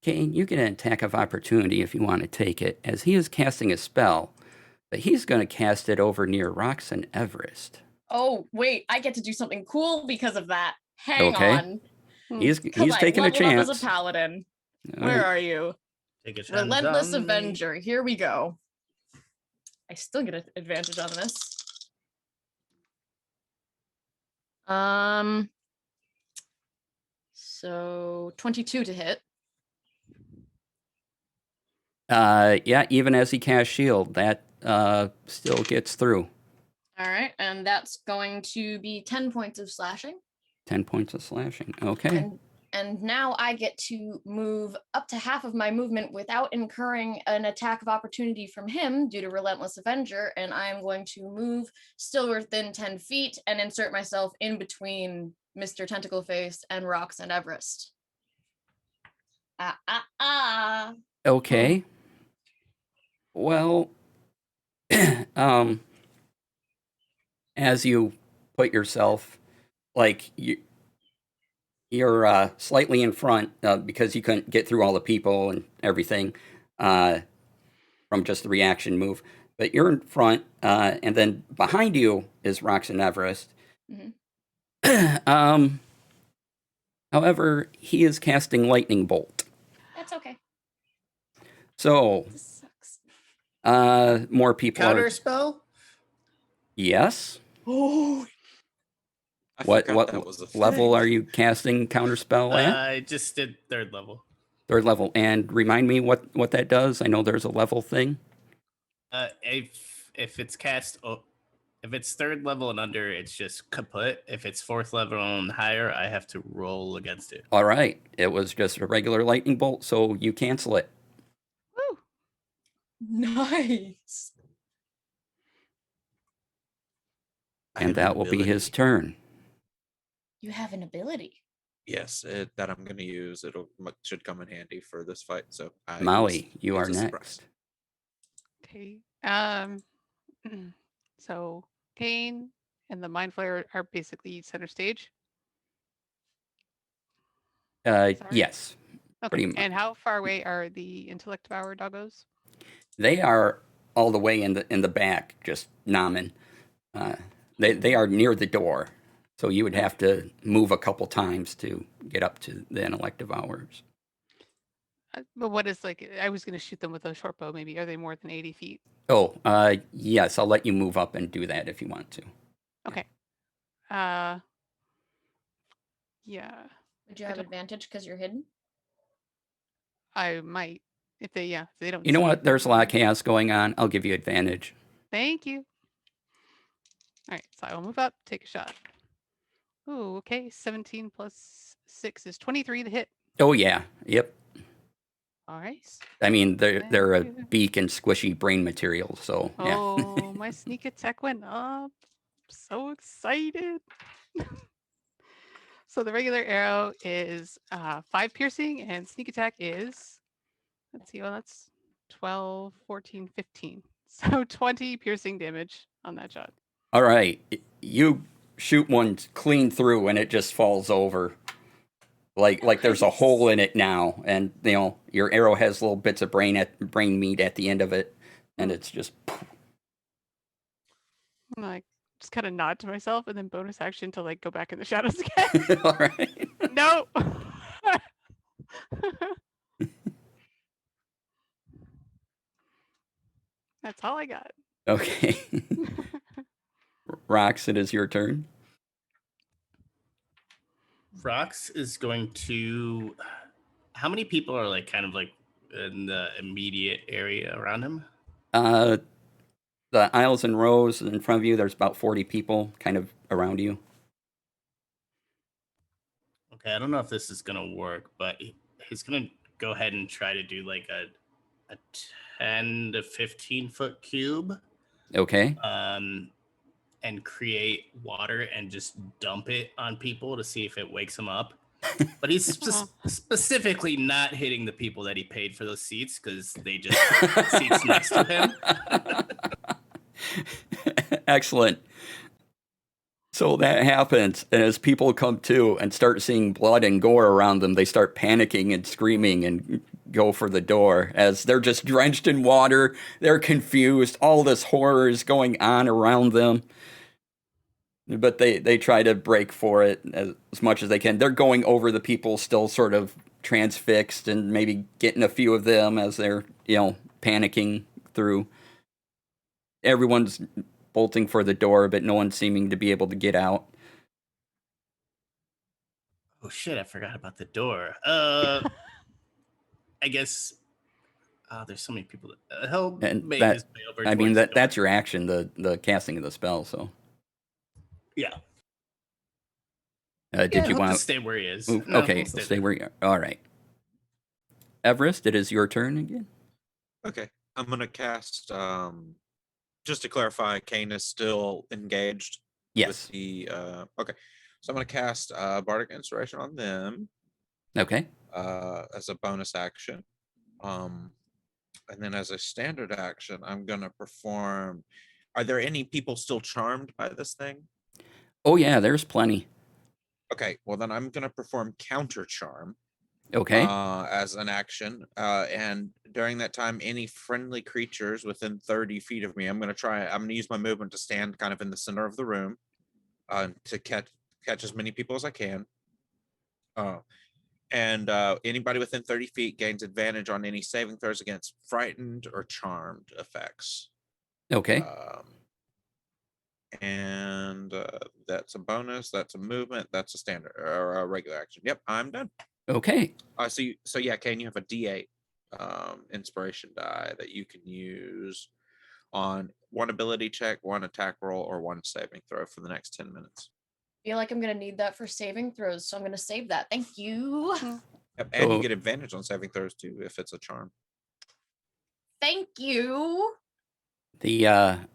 Kane, you get an attack of opportunity if you want to take it, as he is casting a spell, but he's going to cast it over near Rox and Everest. oh wait, I get to do something cool because of that. Hang Okay. on. He's 'Cause I taking a leveled up chance. as a paladin. All Where right. are you? Take a chance Relentless on me. Avenger. Here we go. I still get an advantage on this. So 22 to hit. Yeah, even as he casts shield, that still gets through. All right, and that's going to be 10 points of slashing. 10 points of slashing. Okay. And now I get to move up to half of my movement without incurring an attack of opportunity from him due to Relentless Avenger. And I'm going to move still within 10 feet and insert myself in between Mr. Tentacle Face and Rox and Everest. Okay. Well, as you put yourself, like you're slightly in front because you couldn't get through all the people and everything from just the reaction move. But you're in front, and then behind you is Rox and Everest. Mhm. However, he is casting lightning bolt. That's okay. So This sucks. more people Counter are. spell? Yes. Oh, I What forgot that was a level thing. are you casting counterspell at? I just did 3rd level. 3rd level. And remind me what that does. I know there's a level thing. If it's cast, if it's 3rd level and under, it's just kaput. If it's 4th level and higher, I have to roll against it. All right. It was just a regular lightning bolt, so you cancel it. Woo! nice. I And have an that will be his ability. turn. You have an ability. Yes, that I'm going to use. Should come in handy for this fight. So Molly, you use are a surprise. next. Okay. So Kane and the Mind Flayer are basically center stage. Sorry. Yes. Okay. Pretty much. And how far away are the Intellect Devour doggos? They are all the way in the back, just nomming. They are near the door, so you would have to move a couple times to get up to the intellect devours. But what is like? I was going to shoot them with a short bow. Maybe are they more than 80 feet? Oh, yes, I'll let you move up and do that if you want to. Okay. Yeah, Would you I have don't- advantage because you're hidden? I might. If they don't. You know see what? it, There's a lot of then- chaos going on. I'll give you advantage. Thank you. All right, so I will move up, take a shot. Ooh, okay. 17 plus 6 is 23 to hit. Oh yeah, yep. All right. I mean, they're a Thank you. beak and squishy brain material, so yeah. Oh, my sneak attack went up. So excited. So the regular arrow is 5 piercing and sneak attack is, let's see, well, that's 12, 14, 15. So 20 piercing damage on that shot. All right, you shoot one clean through and it just falls over. Like there's a hole in it now, and your arrow has little bits of brain meat at the end of it, and it's just. I'm like, just kind of nod to myself and then bonus action to like go back in the shadows again. All right. No. That's all I got. Okay. Rox, it is your turn. Rox is going to. How many people are like kind of like in the immediate area around him? The aisles and rows in front of you, there's about 40 people kind of around you. Okay, I don't know if this is gonna work, but he's gonna go ahead and try to do like a 10 to 15 foot cube. Okay. And create water and just dump it on people to see if it wakes them up. But he's specifically not hitting the people that he paid for those seats because they just seats next to him. Excellent. So that happens, and as people come to and start seeing blood and gore around them, they start panicking and screaming and go for the door as they're just drenched in water. They're confused. All this horror is going on around them. But they try to break for it as much as they can. They're going over the people still sort of transfixed and maybe getting a few of them as they're, panicking through. Everyone's bolting for the door, but no one's seeming to be able to get out. Oh shit, I forgot about the door. I guess there's so many people that he'll And make that- his way over. I mean, towards the door. that's your action, the casting of the spell, so. Yeah. Did Yeah, you he'll want just stay where he is? Move? No, Okay, he'll stay there. where you are. All right. Everest, it is your turn again. Okay, I'm gonna cast. Just to clarify, Kane is still engaged. Yes. With the okay, so I'm gonna cast Bardic Inspiration on them. Okay. as a bonus action. And then as a standard action, I'm gonna perform. Are there any people still charmed by this thing? Oh yeah, there's plenty. Okay, well then I'm gonna perform counter charm Okay. as an action. And during that time, any friendly creatures within 30 feet of me, I'm gonna use my movement to stand kind of in the center of the room, to catch as many people as I can. And anybody within 30 feet gains advantage on any saving throws against frightened or charmed effects. Okay. And that's a bonus. That's a movement. That's a standard or a regular action. Yep, I'm done. Okay. So yeah, Kane, you have a D8 inspiration die that you can use on one ability check, one attack roll, or one saving throw for the next 10 minutes. I feel like I'm gonna need that for saving throws, so I'm gonna save that. Thank you. Yep, and you So- get advantage on saving throws too if it's a charm. Thank you. The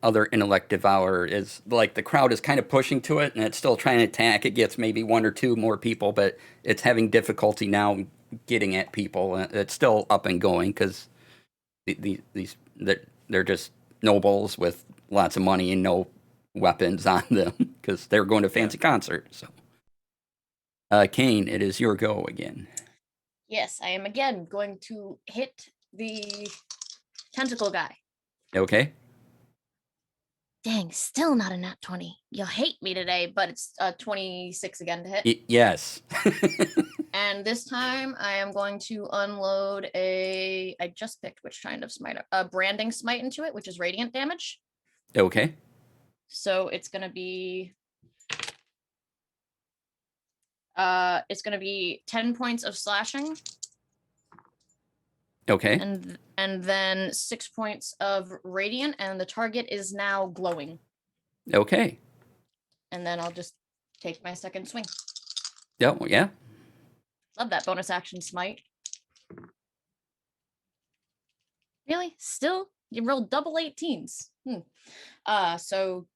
other intellect devourer is like the crowd is kind of pushing to it, and it's still trying to attack. It gets maybe one or two more people, but it's having difficulty now getting at people. It's still up and going because they're just nobles with lots of money and no weapons on them because they're going to fancy concerts. So, Kane, it is your go again. Yes, I am again going to hit the tentacle guy. Okay. Dang, still not a nat 20. You'll hate me today, but it's 26 again to hit. Yes. And this time I am going to unload I just picked which kind of smite, a branding smite into it, which is radiant damage. Okay. So it's going to be 10 points of slashing. Okay. And then 6 points of radiant, and the target is now glowing. Okay. And then I'll just take my second swing. Oh, yeah. Love that bonus action smite. Really? Still? You rolled double 18s. So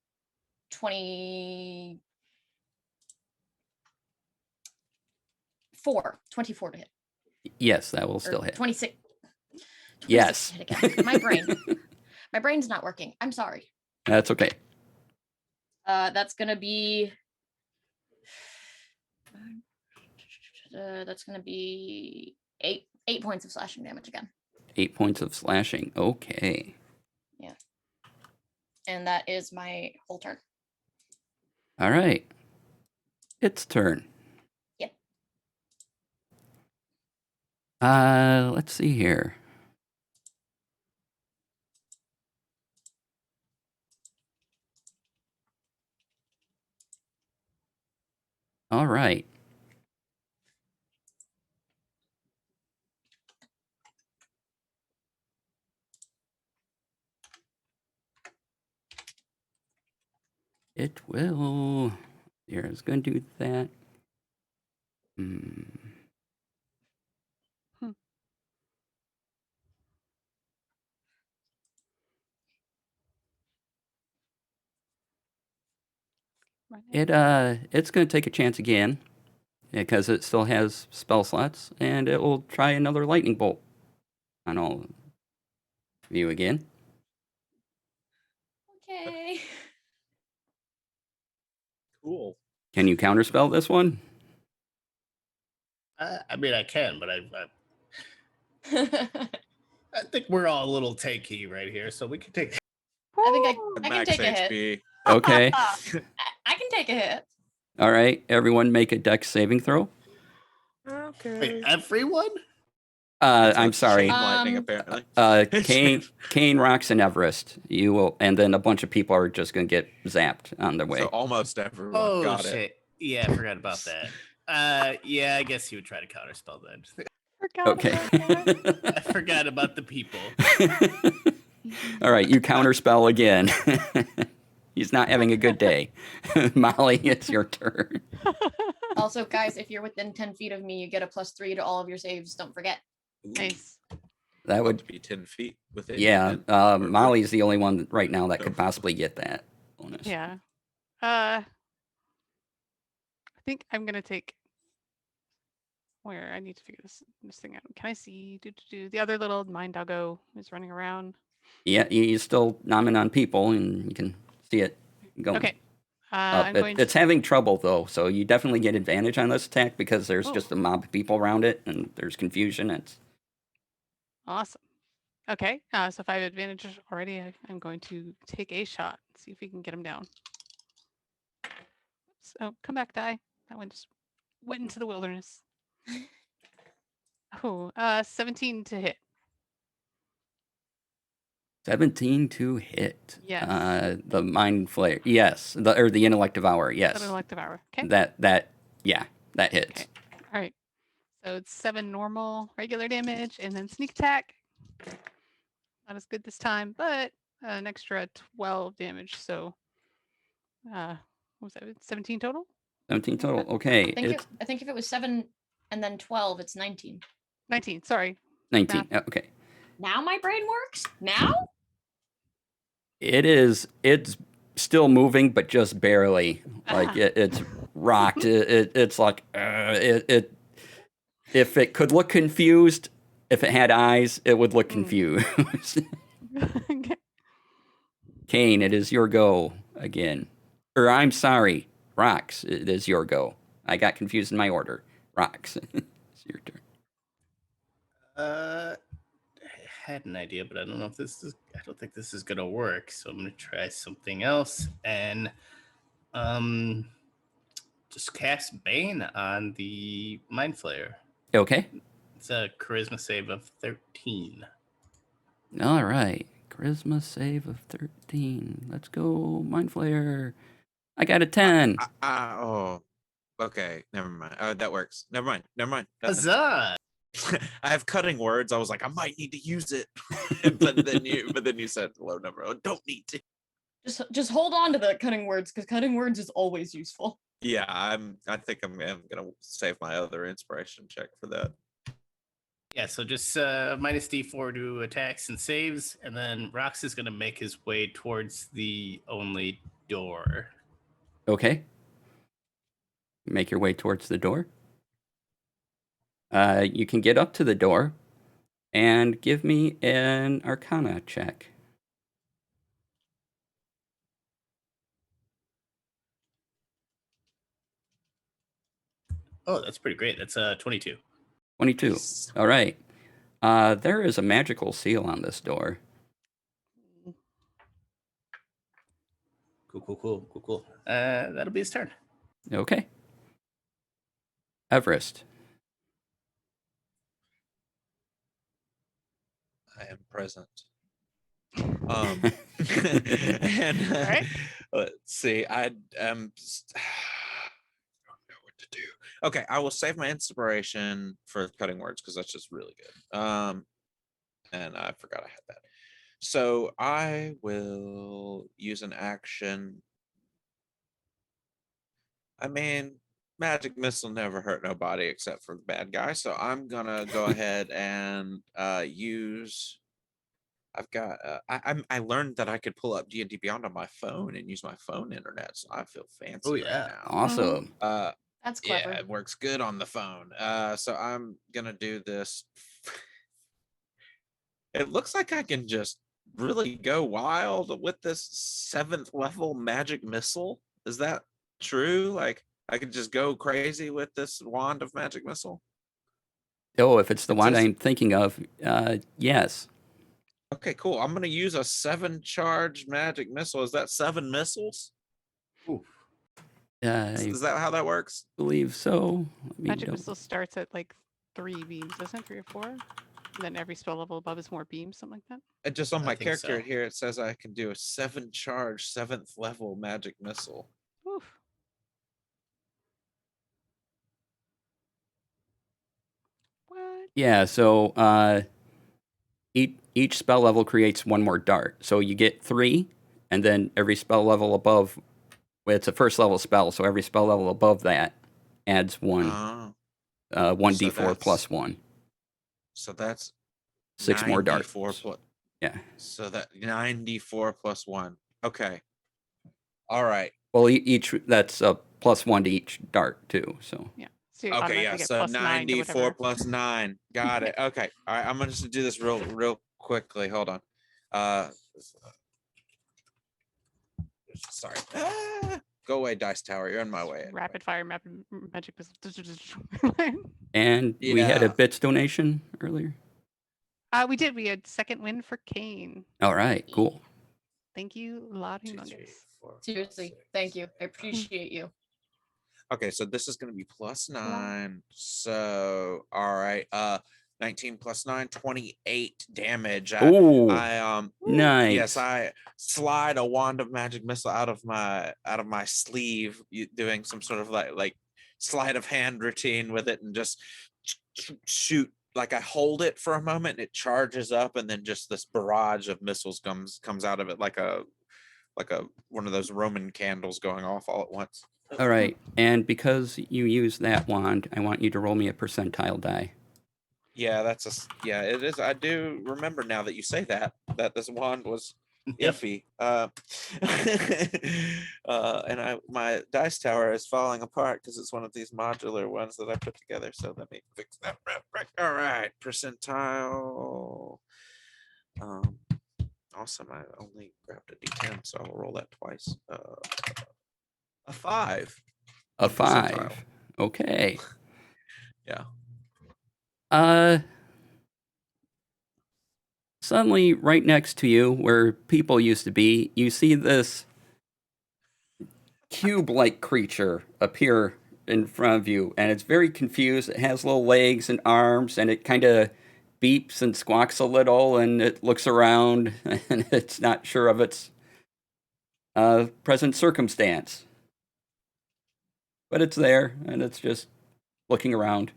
24 to hit. Yes, that will Or still hit. 26. 26 Yes. to hit again. My brain's not working. I'm sorry. That's okay. That's gonna be 8 points of slashing damage again. 8 points of slashing. Okay. Yeah. And that is my whole turn. All right. Its turn. Yep. Let's see here. All right. It will. Here, it's going to do that. It's going to take a chance again because it still has spell slots, and it will try another lightning bolt on all of you again. Okay. Cool. Can you counterspell this one? I mean, I can, but I think we're all a little tanky right here, so we can take. I think I can Max take a hit. HP. Okay. I can take a hit. All right. Everyone make a dex saving throw. Okay. Wait, everyone? I'm sorry. Chain lightning, apparently. Kane, Rox, and Everest. You will, and then a bunch of people are just going to get zapped on their way. So almost everyone Oh got shit! it. Yeah, I forgot about that. Yeah, I guess he would try to counterspell then. Okay. I forgot about the people. All right, you counterspell again. He's not having a good day. Molly, it's your turn. Also, guys, if you're within 10 feet of me, you get a +3 to all of your saves. Don't forget. Nice. That Would would, be 10 feet within. yeah. 10, or- Molly's the only one right now that could Go. possibly get that bonus. Yeah. I think I'm gonna take where I need to figure this thing out. Can I see? The other little mine doggo is running around. Yeah, he's still nomming on people, and you can see it going. Okay. Up. I'm going. It's having trouble though, so you definitely get advantage on this attack because there's Oh. just a mob of people around it, and there's confusion. It's Awesome. Okay. So if I have advantage already, I'm going to take a shot. See if we can get him down. Oops. Oh, come back, die. That one just went into the wilderness. Oh, 17 to hit. 17 to hit. Yes. The mind flare. Yes. The intellect devour. Yes. An elective hour. Okay. That hits. Okay. All right. So it's 7 normal regular damage and then sneak attack. Not as good this time, but an extra 12 damage. So what was that? 17 total? 17 total. Okay. I think if it was 7 and then 12, it's 19. 19. Sorry. 19. Okay. Now my brain works? Now? It's still moving, but just barely. Like it's rocked. It's like if it could look confused, if it had eyes, it would look confused. Okay. Kane, it is your go again. Or I'm sorry, Rox, it is your go. I got confused in my order. Rox, it's your turn. I had an idea, but I don't know if I don't think this is gonna work. So I'm gonna try something else and just cast Bane on the Mind Flayer. Okay. It's a charisma save of 13. All right. Charisma save of 13. Let's go, Mind Flayer. I got a 10. Oh, okay. Never mind. That works. Never mind. Nothing. Huzzah! I have cutting words. I was like, I might need to use it, but then you said low number. Oh, don't need to. Just hold on to the cutting words because cutting words is always useful. Yeah, I think I'm gonna save my other inspiration check for that. Yeah, so just minus D4 to attacks and saves, and then Rox is gonna make his way towards the only door. Okay. Make your way towards the door. You can get up to the door and give me an Arcana check. Oh, that's pretty great. That's 22. 22. All right. There is a magical seal on this door. Cool. That'll be his turn. Okay. Everest. I am present. And Right. let's see. I don't know what to do. Okay, I will save my inspiration for cutting words because that's just really good. And I forgot I had that. So I will use an action. I mean, magic missile never hurt nobody except for the bad guy. So I'm gonna go ahead and use. I've got. I learned that I could pull up D&D Beyond on my phone and use my phone internet. So I feel fancy Oh, right yeah. now. Awesome. That's clever. Yeah, it works good on the phone. So I'm gonna do this. It looks like I can just really go wild with this 7th level magic missile. Is that true? Like I could just go crazy with this wand of magic missile? Oh, if it's the one Just- I'm thinking of, yes. Okay, cool. I'm gonna use a 7-charge magic missile. Is that 7 missiles? Ooh. I Is that how that works? believe so. Let me Magic double- missile starts at like 3 beams, doesn't it? 3 or 4? And then every spell level above is more beams, something like that. And just on I my think character so. here, it says I can do a 7-charge 7th level magic missile. Oof. What? Yeah, so each spell level creates 1 more dart. So you get 3, and then every spell level above, well, it's a first level spell, so every spell level above that adds 1. Oh, 1d4 that's- plus 1. so that's 6 more darts. 94 plus. Yeah. So that 94 plus 1. Okay. All right. Well, each that's a plus 1 to each dart too. So Yeah. So you Okay, automatically yeah. get So plus 9 to 94 whatever. plus 9. Got it. Okay. All right. I'm gonna just do this real quickly. Hold on. Sorry. Go away, dice tower. You're in my way. anyway. Rapid fire magic missile. And we had a Yeah. bits donation earlier. We did. We had second win for Kane. All right, cool. Thank you, Lottie Two, Mungus. three, four, five, Seriously, six, thank you. I seven. appreciate you. Okay, so this is gonna be plus 9. So all right. 19 plus 9, 28 damage. Ooh, I nice. Yes, I slide a wand of magic missile out of my sleeve, doing some sort of like sleight of hand routine with it, and just shoot. Like I hold it for a moment, and it charges up, and then just this barrage of missiles comes out of it, like a one of those Roman candles going off all at once. All right, and because you use that wand, I want you to roll me a percentile die. Yeah, yeah, it is. I do remember now that you say that this wand was Yep. iffy. And my dice tower is falling apart because it's one of these modular ones that I put together. So let me fix that real quick. All right, percentile. Awesome. I only grabbed a D10, so I'll roll that twice. A 5. A Percentile. 5. Okay. Yeah. Suddenly, right next to you, where people used to be, you see this cube-like creature appear in front of you, and it's very confused. It has little legs and arms, and it kind of beeps and squawks a little, and it looks around, and it's not sure of its present circumstance. But it's there, and it's just looking around.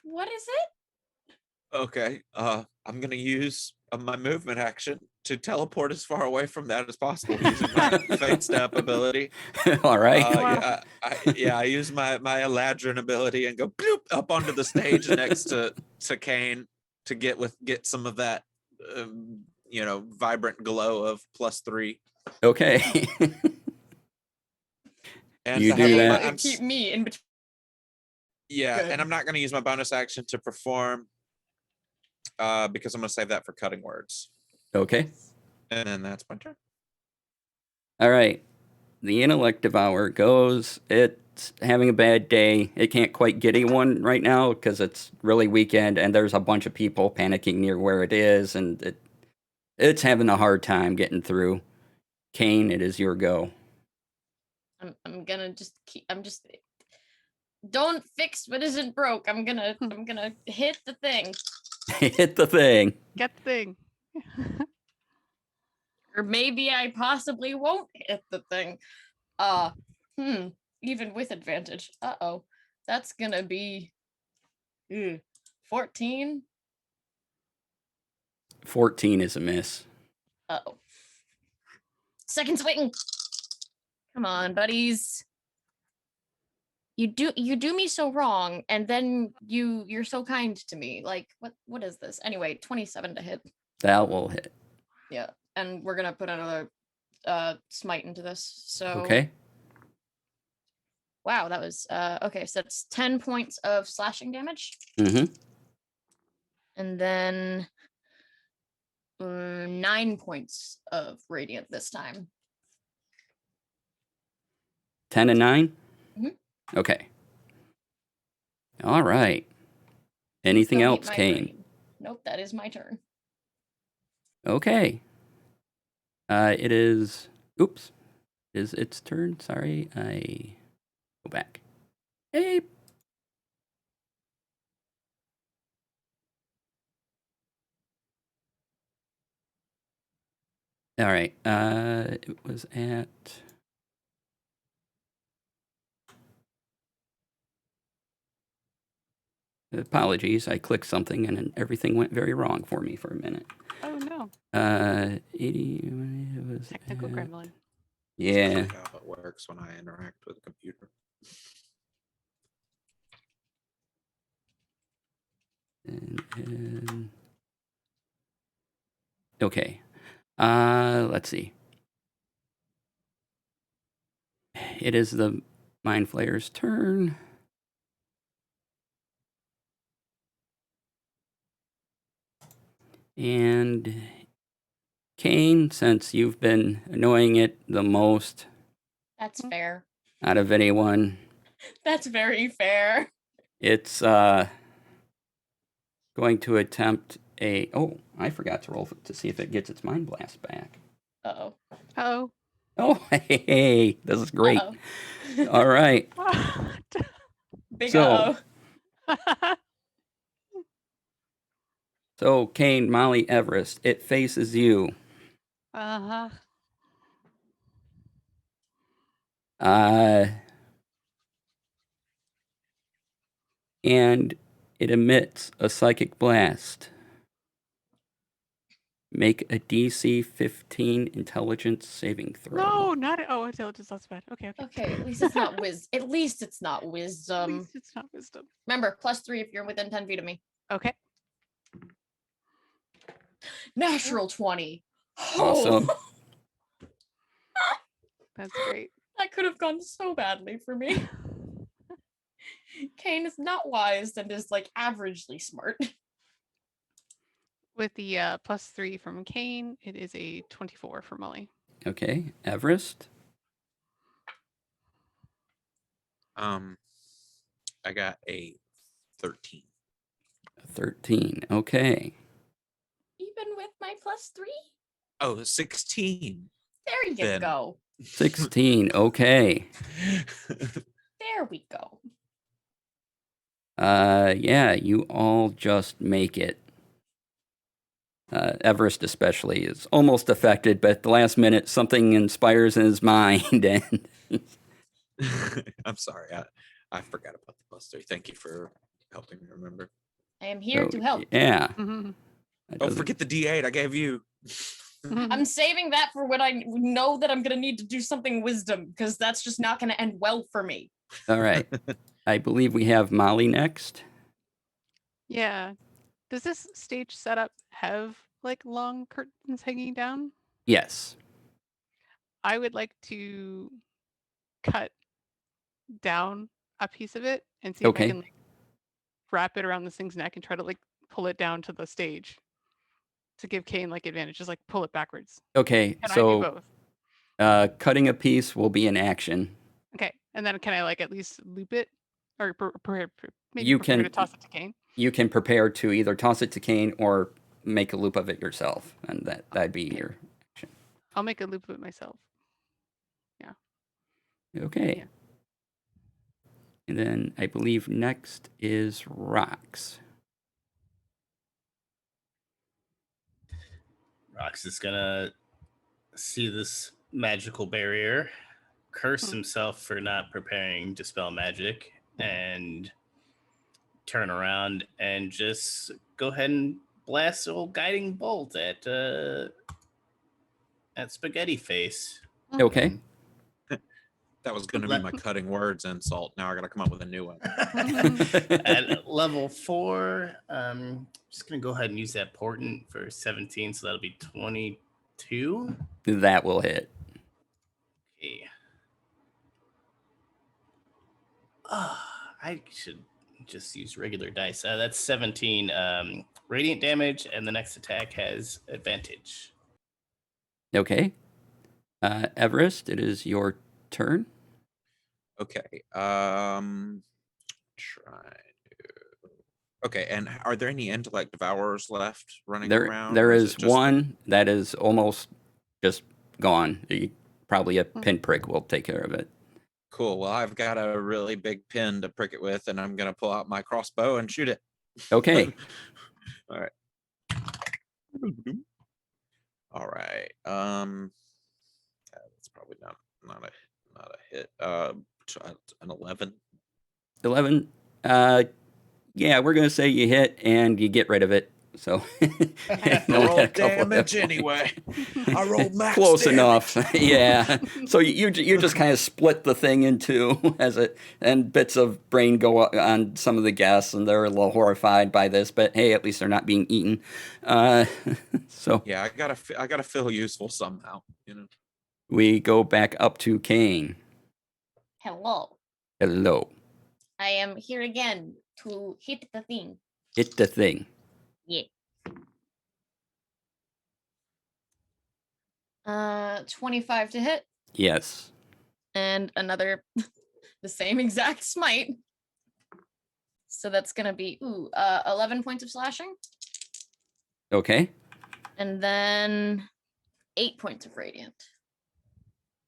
What is it? Okay. I'm gonna use my movement action to teleport as far away from that as possible using my Fate Step ability. All right. I use my Eladrin ability and go bloop up onto the stage next to Kane to get some of that vibrant glow of +3. Okay. And You I do have- that. Keep me in between. Yeah, Good. and I'm not gonna use my bonus action to perform because I'm gonna save that for cutting words. Okay. And then that's my turn. All right. The intellect devourer goes. It's having a bad day. It can't quite get anyone right now because it's really weekend and there's a bunch of people panicking near where it is, and it's having a hard time getting through. Kane, it is your go. I'm gonna just keep. Don't fix what isn't broke. I'm gonna hit the thing. Hit the thing. Get the thing. Or maybe I possibly won't hit the thing. Even with advantage. Uh-oh. That's gonna be 14. 14 is a miss. Uh-oh. Second swing. Come on, buddies. You do me so wrong, and then you're so kind to me. Like, what is this? Anyway, 27 to hit. That will hit. Yeah. And we're gonna put another smite into this. So Okay. wow, that was okay, so that's 10 points of slashing damage. Mm-hmm. And then 9 points of radiant this time. 10 and 9? Mhm. Okay. All right. Anything Don't eat else, my Kane? brain. Nope, that is my turn. Okay. It is. Oops. Is its turn? Sorry, I go back. Hey. All right. It was at. Apologies, I clicked something and then everything went very wrong for me for a minute. Oh no. 80 it was Technical at- gremlin. Yeah. That's how it works when I interact with a computer. And- okay. Let's see. It is the Mind Flayer's turn. And Kane, since you've been annoying it the most That's fair. out of anyone, That's very fair. it's going to attempt a. Oh, I forgot to roll to see if it gets its mind blast back. Uh-oh. Oh. Oh, hey, this is great. Uh-oh. All right. Big So- uh-oh. So, Kane, Molly, Everest, it faces you. Uh-huh. And it emits a psychic blast. Make a DC 15 intelligence saving throw. No, not intelligence. That's bad. Okay. Okay, at least it's not at least it's not At wisdom. least it's not wisdom. Remember, +3 if you're within 10 feet of me. Okay. Natural 20. Awesome. Oh, That's great. that could have gone so badly for me. Kane is not wise and is like averagely smart. With the +3 from Kane, it is a 24 for Molly. Okay, Everest. I got a 13. 13. Okay. Even with my +3? Oh, 16. There you Then. go. 16. Okay. There we go. Yeah, you all just make it. Everest especially is almost affected, but at the last minute something inspires in his mind and I'm sorry. I forgot about the +3. Thank you for helping me remember. I am here to help. Yeah. Mm-hmm. That Don't doesn't- forget the D8 I gave you. I'm saving that for when I know that I'm gonna need to do something wisdom, because that's just not gonna end well for me. All right. I believe we have Molly next. Yeah. Does this stage setup have like long curtains hanging down? Yes. I would like to cut down a piece of it and see if Okay. I can like wrap it around this thing's neck and try to like pull it down to the stage to give Kane like advantage. Just like pull it backwards. Okay. Can I do So both? cutting a piece will be an action. Okay. And then can I like at least loop it or maybe You prepare to can- toss it to Kane? You can prepare to either toss it to Kane or make a loop of it yourself, and that'd be Okay. your I'll make a loop of it myself. okay. Yeah. And then I believe next is Rox. Rox is gonna see this magical barrier, curse himself for not preparing Dispel Magic, and turn around and just go ahead and blast old Guiding Bolt at Spaghetti Face. Okay. That was going to be my cutting words insult. Now I got to come up with a new one. At level 4, just gonna go ahead and use that portent for 17, so that'll be 22. That will hit. Okay. I should just use regular dice. That's 17 radiant damage, and the next attack has advantage. Okay. Everest, it is your turn. Okay. Okay, and are there any intellect devourers left running around? There or is it just one that is almost just gone. Probably a pinprick will take care of it. Cool. Well, I've got a really big pin to prick it with, and I'm gonna pull out my crossbow and shoot it. Okay. All right. All right. That's probably not a hit. An 11. 11. Yeah, we're gonna say you hit and you get rid of it. So I you only rolled had a couple of damage hit anyway. I rolled max Close damage. enough. Yeah. So you just kind of split the thing in two and bits of brain go on some of the guests, and they're a little horrified by this. But hey, at least they're not being eaten. So Yeah, I gotta feel useful somehow. we go back up to Kane. Hello. Hello. I am here again to hit the thing. Hit the thing. Yeah. 25 to hit, Yes. and another the same exact smite. So that's gonna be 11 points of slashing, Okay. and then 8 points of radiant.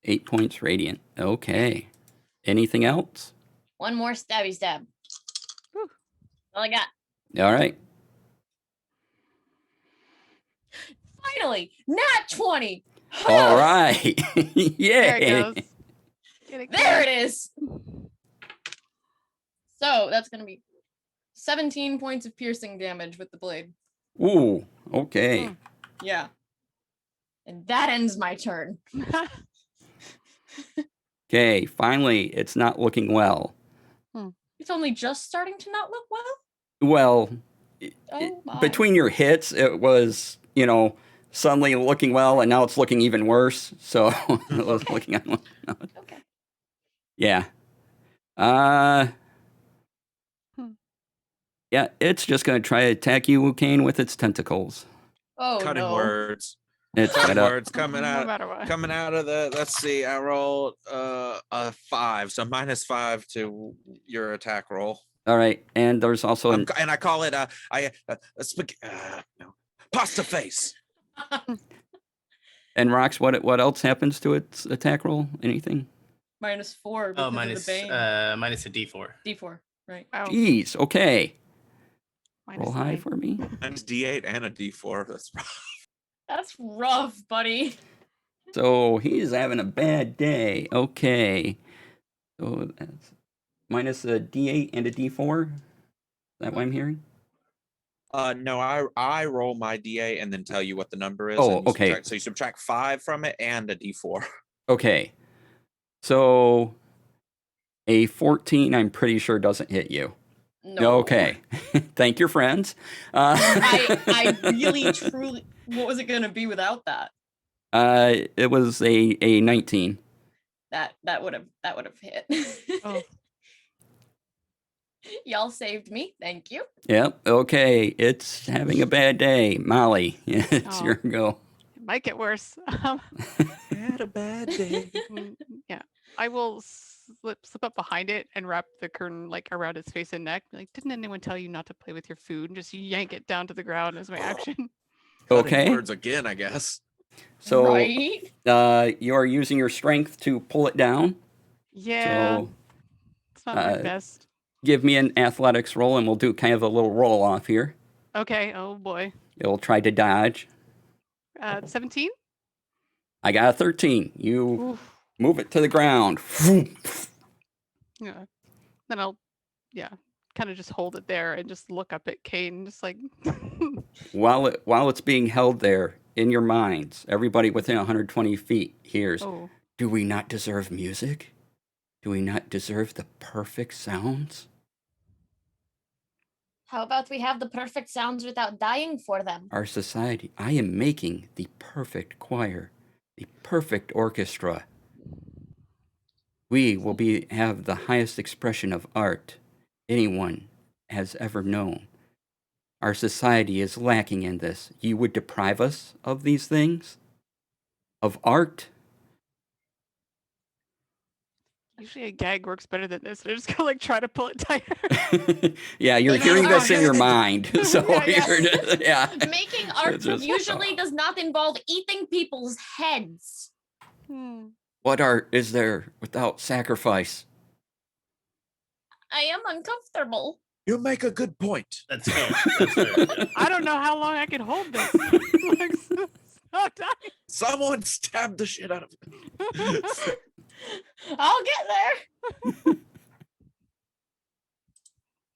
8 points radiant. Okay. Anything else? One more stabby stab. Whew. All I got. All right. Finally, nat 20. All right. There it Yay. goes. Get it, There kid. it is. So that's gonna be 17 points of piercing damage with the blade. Ooh. Okay. Hmm. Yeah. And that ends my turn. Okay. Finally, it's not looking well. It's only just starting to not look well. Well, Oh my. between your hits, it was, suddenly looking well, and now it's looking even worse. So it was looking on. Okay. Yeah. Hmm. Yeah, it's just going to try to attack you, Kane, with its tentacles. Oh Cutting no. words. It's Cutting got a, words coming No out. matter what. Coming out of the. Let's see. I rolled a 5, so -5 to your attack roll. all right, and there's also an, And I call it no, pasta face. and Rox, what else happens to its attack roll? Anything? -4 because Oh, of minus the bane. minus a D4. D4, right. Oh, Jeez, okay. minus Roll high 9. for me. Minus D8 and a D4. That's That's rough, buddy. So he's having a bad day. Okay. So that's minus a D8 and a D4. Is that what I'm hearing? no, I roll my D8 and then tell you what the number is. Oh, and you okay. So you subtract 5 from it and a D4. Okay. So a 14, I'm pretty sure doesn't hit you. No. Okay. Thank your friends. I really truly, what was it gonna be without that? It was a 19. That would have hit. Oh, Y'all saved me. Thank you. Yep. Okay. It's having a bad day. Molly, it's Oh. your go. it might get worse. Had a bad day. Yeah, I will slip up behind it and wrap the curtain like around its face and neck. Like, didn't anyone tell you not to play with your food? And just yank it down to the ground as my action. Cutting Okay. words again, I guess. So right? you are using your strength to pull it down. Yeah, So it's not my uh, best. give me an athletics roll, and we'll do kind of a little roll off here. Okay. Oh boy. It'll try to dodge. 17. I got a 13. You Oof. move it to the ground. Yeah. Then I'll, kind of just hold it there and just look up at Kane, just like. While it's being held there in your minds, everybody within 120 feet hears, Oh. do we not deserve music? Do we not deserve the perfect sounds? How about we have the perfect sounds without dying for them? Our society, I am making the perfect choir, the perfect orchestra. We will have the highest expression of art anyone has ever known. Our society is lacking in this. You would deprive us of these things? Of art? Usually a gag works better than this. I just gotta like try to pull it tighter. Yeah, you're Making hearing this in your art- mind. So Yeah, yeah. Making art It's just- usually does not involve eating people's heads. Hmm. What art is there without sacrifice? I am uncomfortable. You make a good point. That's fair. That's fair. I don't know how long I can hold this. Like, so tight. Someone stabbed the shit out of it. I'll get there.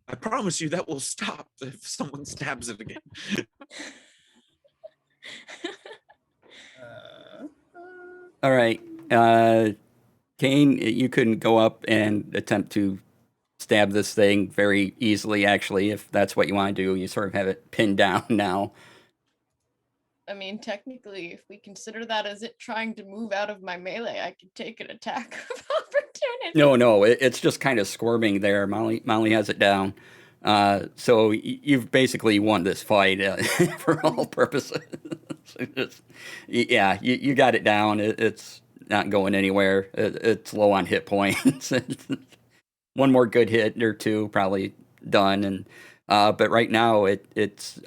I promise you that will stop if someone stabs it again. All right. Kane, you couldn't go up and attempt to stab this thing very easily, actually, if that's what you want to do. You sort of have it pinned down now. I mean, technically, if we consider that as it trying to move out of my melee, I could take an attack of opportunity. No, it's just kind of squirming there. Molly has it down. So you've basically won this fight for all purposes. Yeah, you got it down. It's not going anywhere. It's low on hit points. One more good hit or two, probably done. And but right now it's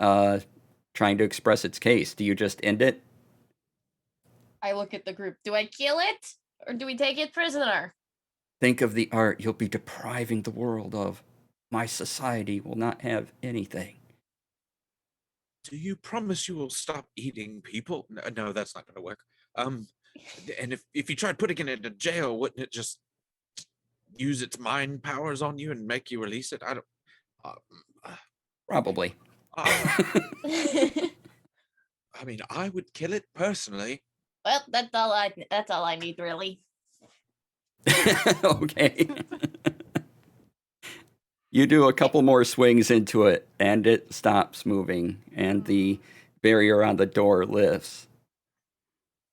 trying to express its case. Do you just end it? I look at the group. Do I kill it or do we take it prisoner? Think of the art you'll be depriving the world of. My society will not have anything. Do you promise you will stop eating people? No, that's not going to work. And if you tried putting it into jail, wouldn't it just use its mind powers on you and make you release it? I don't. Probably. I mean, I would kill it personally. Well, that's all I need, really. Okay. You do a couple more swings into it, and it stops moving, and the barrier on the door lifts.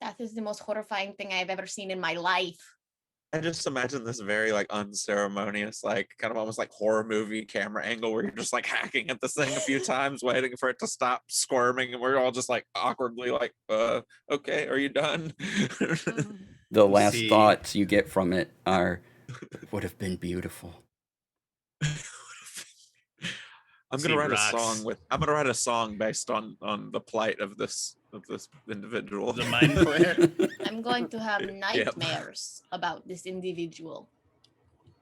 That is the most horrifying thing I've ever seen in my life. I just imagine this very like unceremonious, like kind of almost like horror movie camera angle where you're just like hacking at this thing a few times, waiting for it to stop squirming, and we're all just like awkwardly like, okay, are you done? The last See. thoughts you get from it are, "It would have been beautiful." I'm See, gonna write rocks. I'm gonna write a song based on the plight of this individual. The mind flare. I'm going to have nightmares about this individual.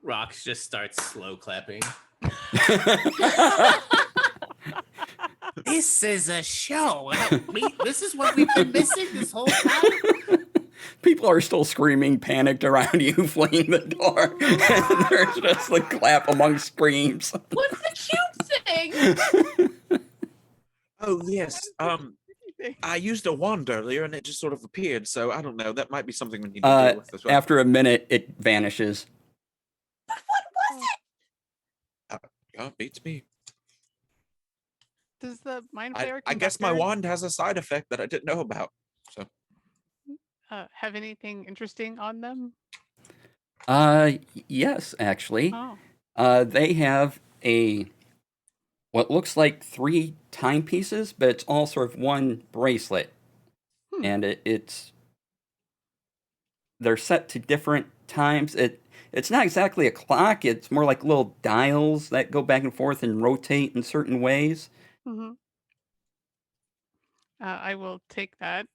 Rocks just starts slow clapping. This is a show. This is what we've been missing this whole time. People are still screaming, panicked around you, fleeing the door. And there's just the clap among screams. What's the cute thing? Oh yes. I used a wand earlier and it just sort of appeared, so I don't know. That might be something we need to deal with as well. After a minute, it vanishes. But what was it? Oh, beats me. Does the mind I flayer guess my conductor, wand has a side effect that I didn't know about. So have anything interesting on them? Yes, actually. Oh. They have what looks like 3 timepieces, but it's all sort of one bracelet. Hmm. And they're set to different times. It's not exactly a clock. It's more like little dials that go back and forth and rotate in certain ways. Mm-hmm. I will take that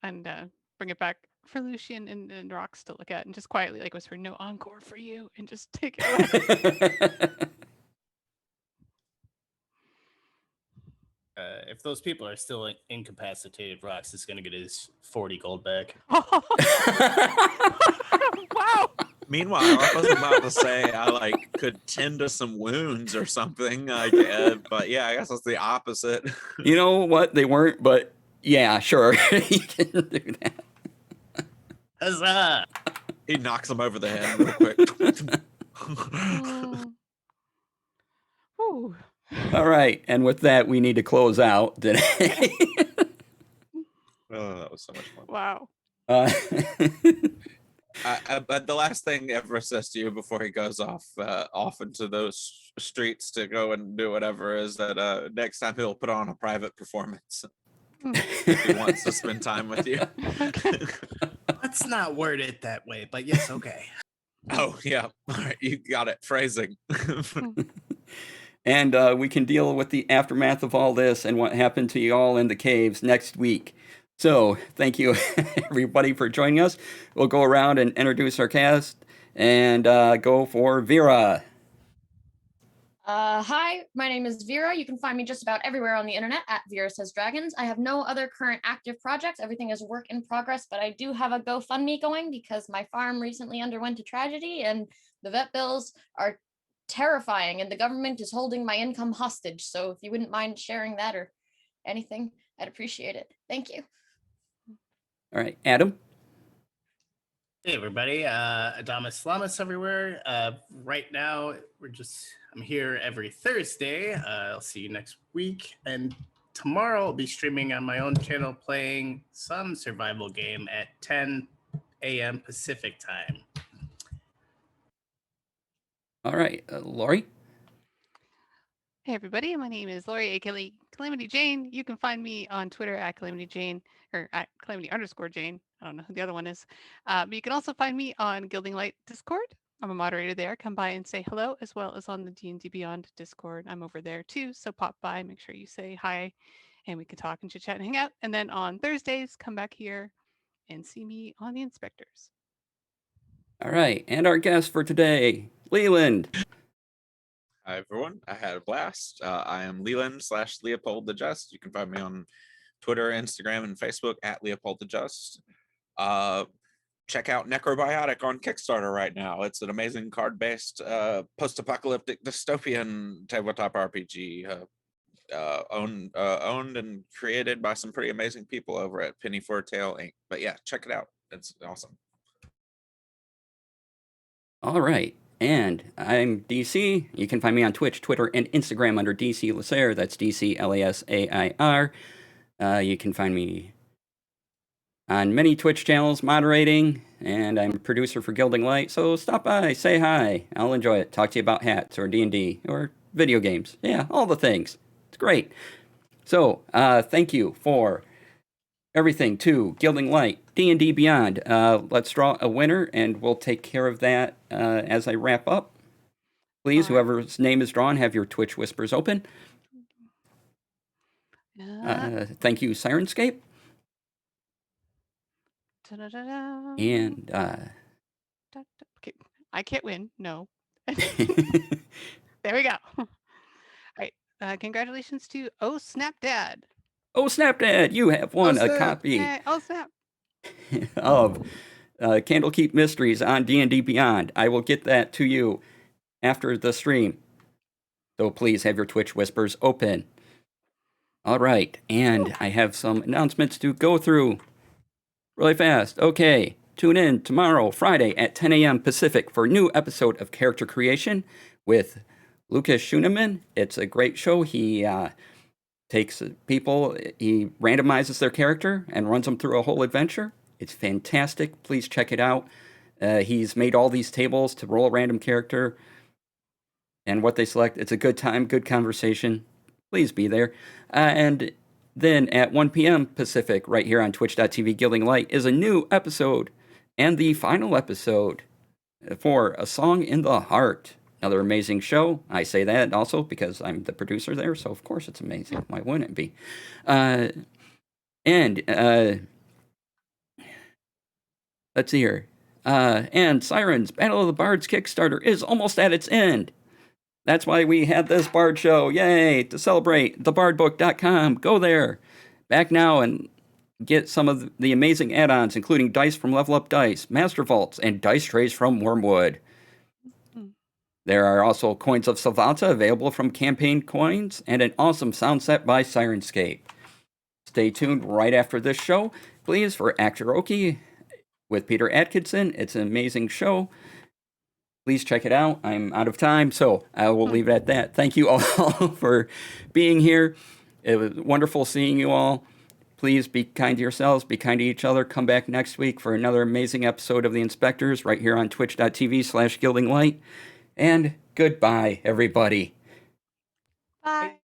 and bring it back for Lucian and Rox to look at, and just quietly like whisper, "No encore for you," and just take it away. If those people are still incapacitated, Rocks is going to get his 40 gold back. Wow. meanwhile, I was about to say I like could tend to some wounds or something. Like, but yeah, I guess that's the opposite. You know what? They weren't, but yeah, sure. You can do that. Huzzah! He knocks him over the head real quick. Ooh. All right, and with that, we need to close out today. Oh, that was so much fun. Wow. But the last thing Everest says to you before he goes off into those streets to go and do whatever is that next time he'll put on a private performance if he wants to spend time with you. Okay. Let's not word it that way, but yes, okay. Oh yeah, all right, you got it. Phrasing. And we can deal with the aftermath of all this and what happened to you all in the caves next week. So thank you, everybody, for joining us. We'll go around and introduce our cast and go for Vera. Hi, my name is Vera. You can find me just about everywhere on the internet at Vera Says Dragons. I have no other current active projects. Everything is work in progress, but I do have a GoFundMe going because my farm recently underwent a tragedy and the vet bills are terrifying and the government is holding my income hostage. So if you wouldn't mind sharing that or anything, I'd appreciate it. Thank you. All right, Adam. Hey everybody, Adamus Lamas everywhere. Right now, I'm here every Thursday. I'll see you next week. And tomorrow I'll be streaming on my own channel playing some survival game at 10 a.m. Pacific time. All right, Lori. Hey everybody, my name is Lori, aka Calamity Jane. You can find me on Twitter at Calamity Jane or at Calamity_Jane. I don't know who the other one is. But you can also find me on Gilding Light Discord. I'm a moderator there. Come by and say hello, as well as on the D&D Beyond Discord. I'm over there too. So pop by, make sure you say hi, and we can talk and chit chat and hang out. And then on Thursdays, come back here and see me on the Inspectors. All right. And our guest for today, Leland. Hi, everyone. I had a blast. I am Leland/Leopold the Just. You can find me on Twitter, Instagram, and Facebook at Leopold the Just. Check out Necrobiotic on Kickstarter right now. It's an amazing card-based post-apocalyptic dystopian tabletop RPG owned and created by some pretty amazing people over at Penny for a Tale Inc. But yeah, check it out. It's awesome. All right. And I'm DC. You can find me on Twitch, Twitter, and Instagram under DC Lasair. That's DCLASAIR. You can find me on many Twitch channels moderating, and I'm a producer for Gilding Light. So stop by, say hi. I'll enjoy it. Talk to you about hats or D&D or video games. Yeah, all the things. It's great. So thank you for everything to Gilding Light, D&D Beyond. Let's draw a winner, and we'll take care of that as I wrap up. Please, All right. whoever's name is drawn, have your Twitch whispers open. Thank you, Sirenscape. Da-da-da-da. And Okay, I can't win. No. There we go. All right. Congratulations to Oh Snap Dad. oh, Snapdad, you have won a copy Hey, oh Snap. of Candlekeep Mysteries on D&D Beyond. I will get that to you after the stream. So please have your Twitch whispers open. All right, and I have some announcements to go through really fast. Okay, tune in tomorrow, Friday at 10 a.m. Pacific for a new episode of Character Creation with Lucas Schuneman. It's a great show. He takes people, he randomizes their character and runs them through a whole adventure. It's fantastic. Please check it out. He's made all these tables to roll a random character and what they select. It's a good time, good conversation. Please be there. And then at 1 p.m. Pacific, right here on twitch.tv Gilding Light, is a new episode and the final episode for A Song in the Heart. Another amazing show. I say that also because I'm the producer there, so of course it's amazing. Why wouldn't it be? Let's see here. And Sirens, Battle of the Bards Kickstarter is almost at its end. That's why we had this Bard show. Yay! To celebrate, thebardbook.com. Go there. Back now and get some of the amazing add-ons, including dice from Level Up Dice, Master Vaults, and dice trays from Wormwood. There are also coins of Savanta available from Campaign Coins and an awesome sound set by Sirenscape. Stay tuned right after this show, please, for Actoroki with Peter Atkinson. It's an amazing show. Please check it out. I'm out of time, so I will leave it at that. Thank you all for being here. It was wonderful seeing you all. Please be kind to yourselves, be kind to each other. Come back next week for another amazing episode of The Inspectors right here on twitch.tv/gildinglight. And goodbye, everybody. Bye.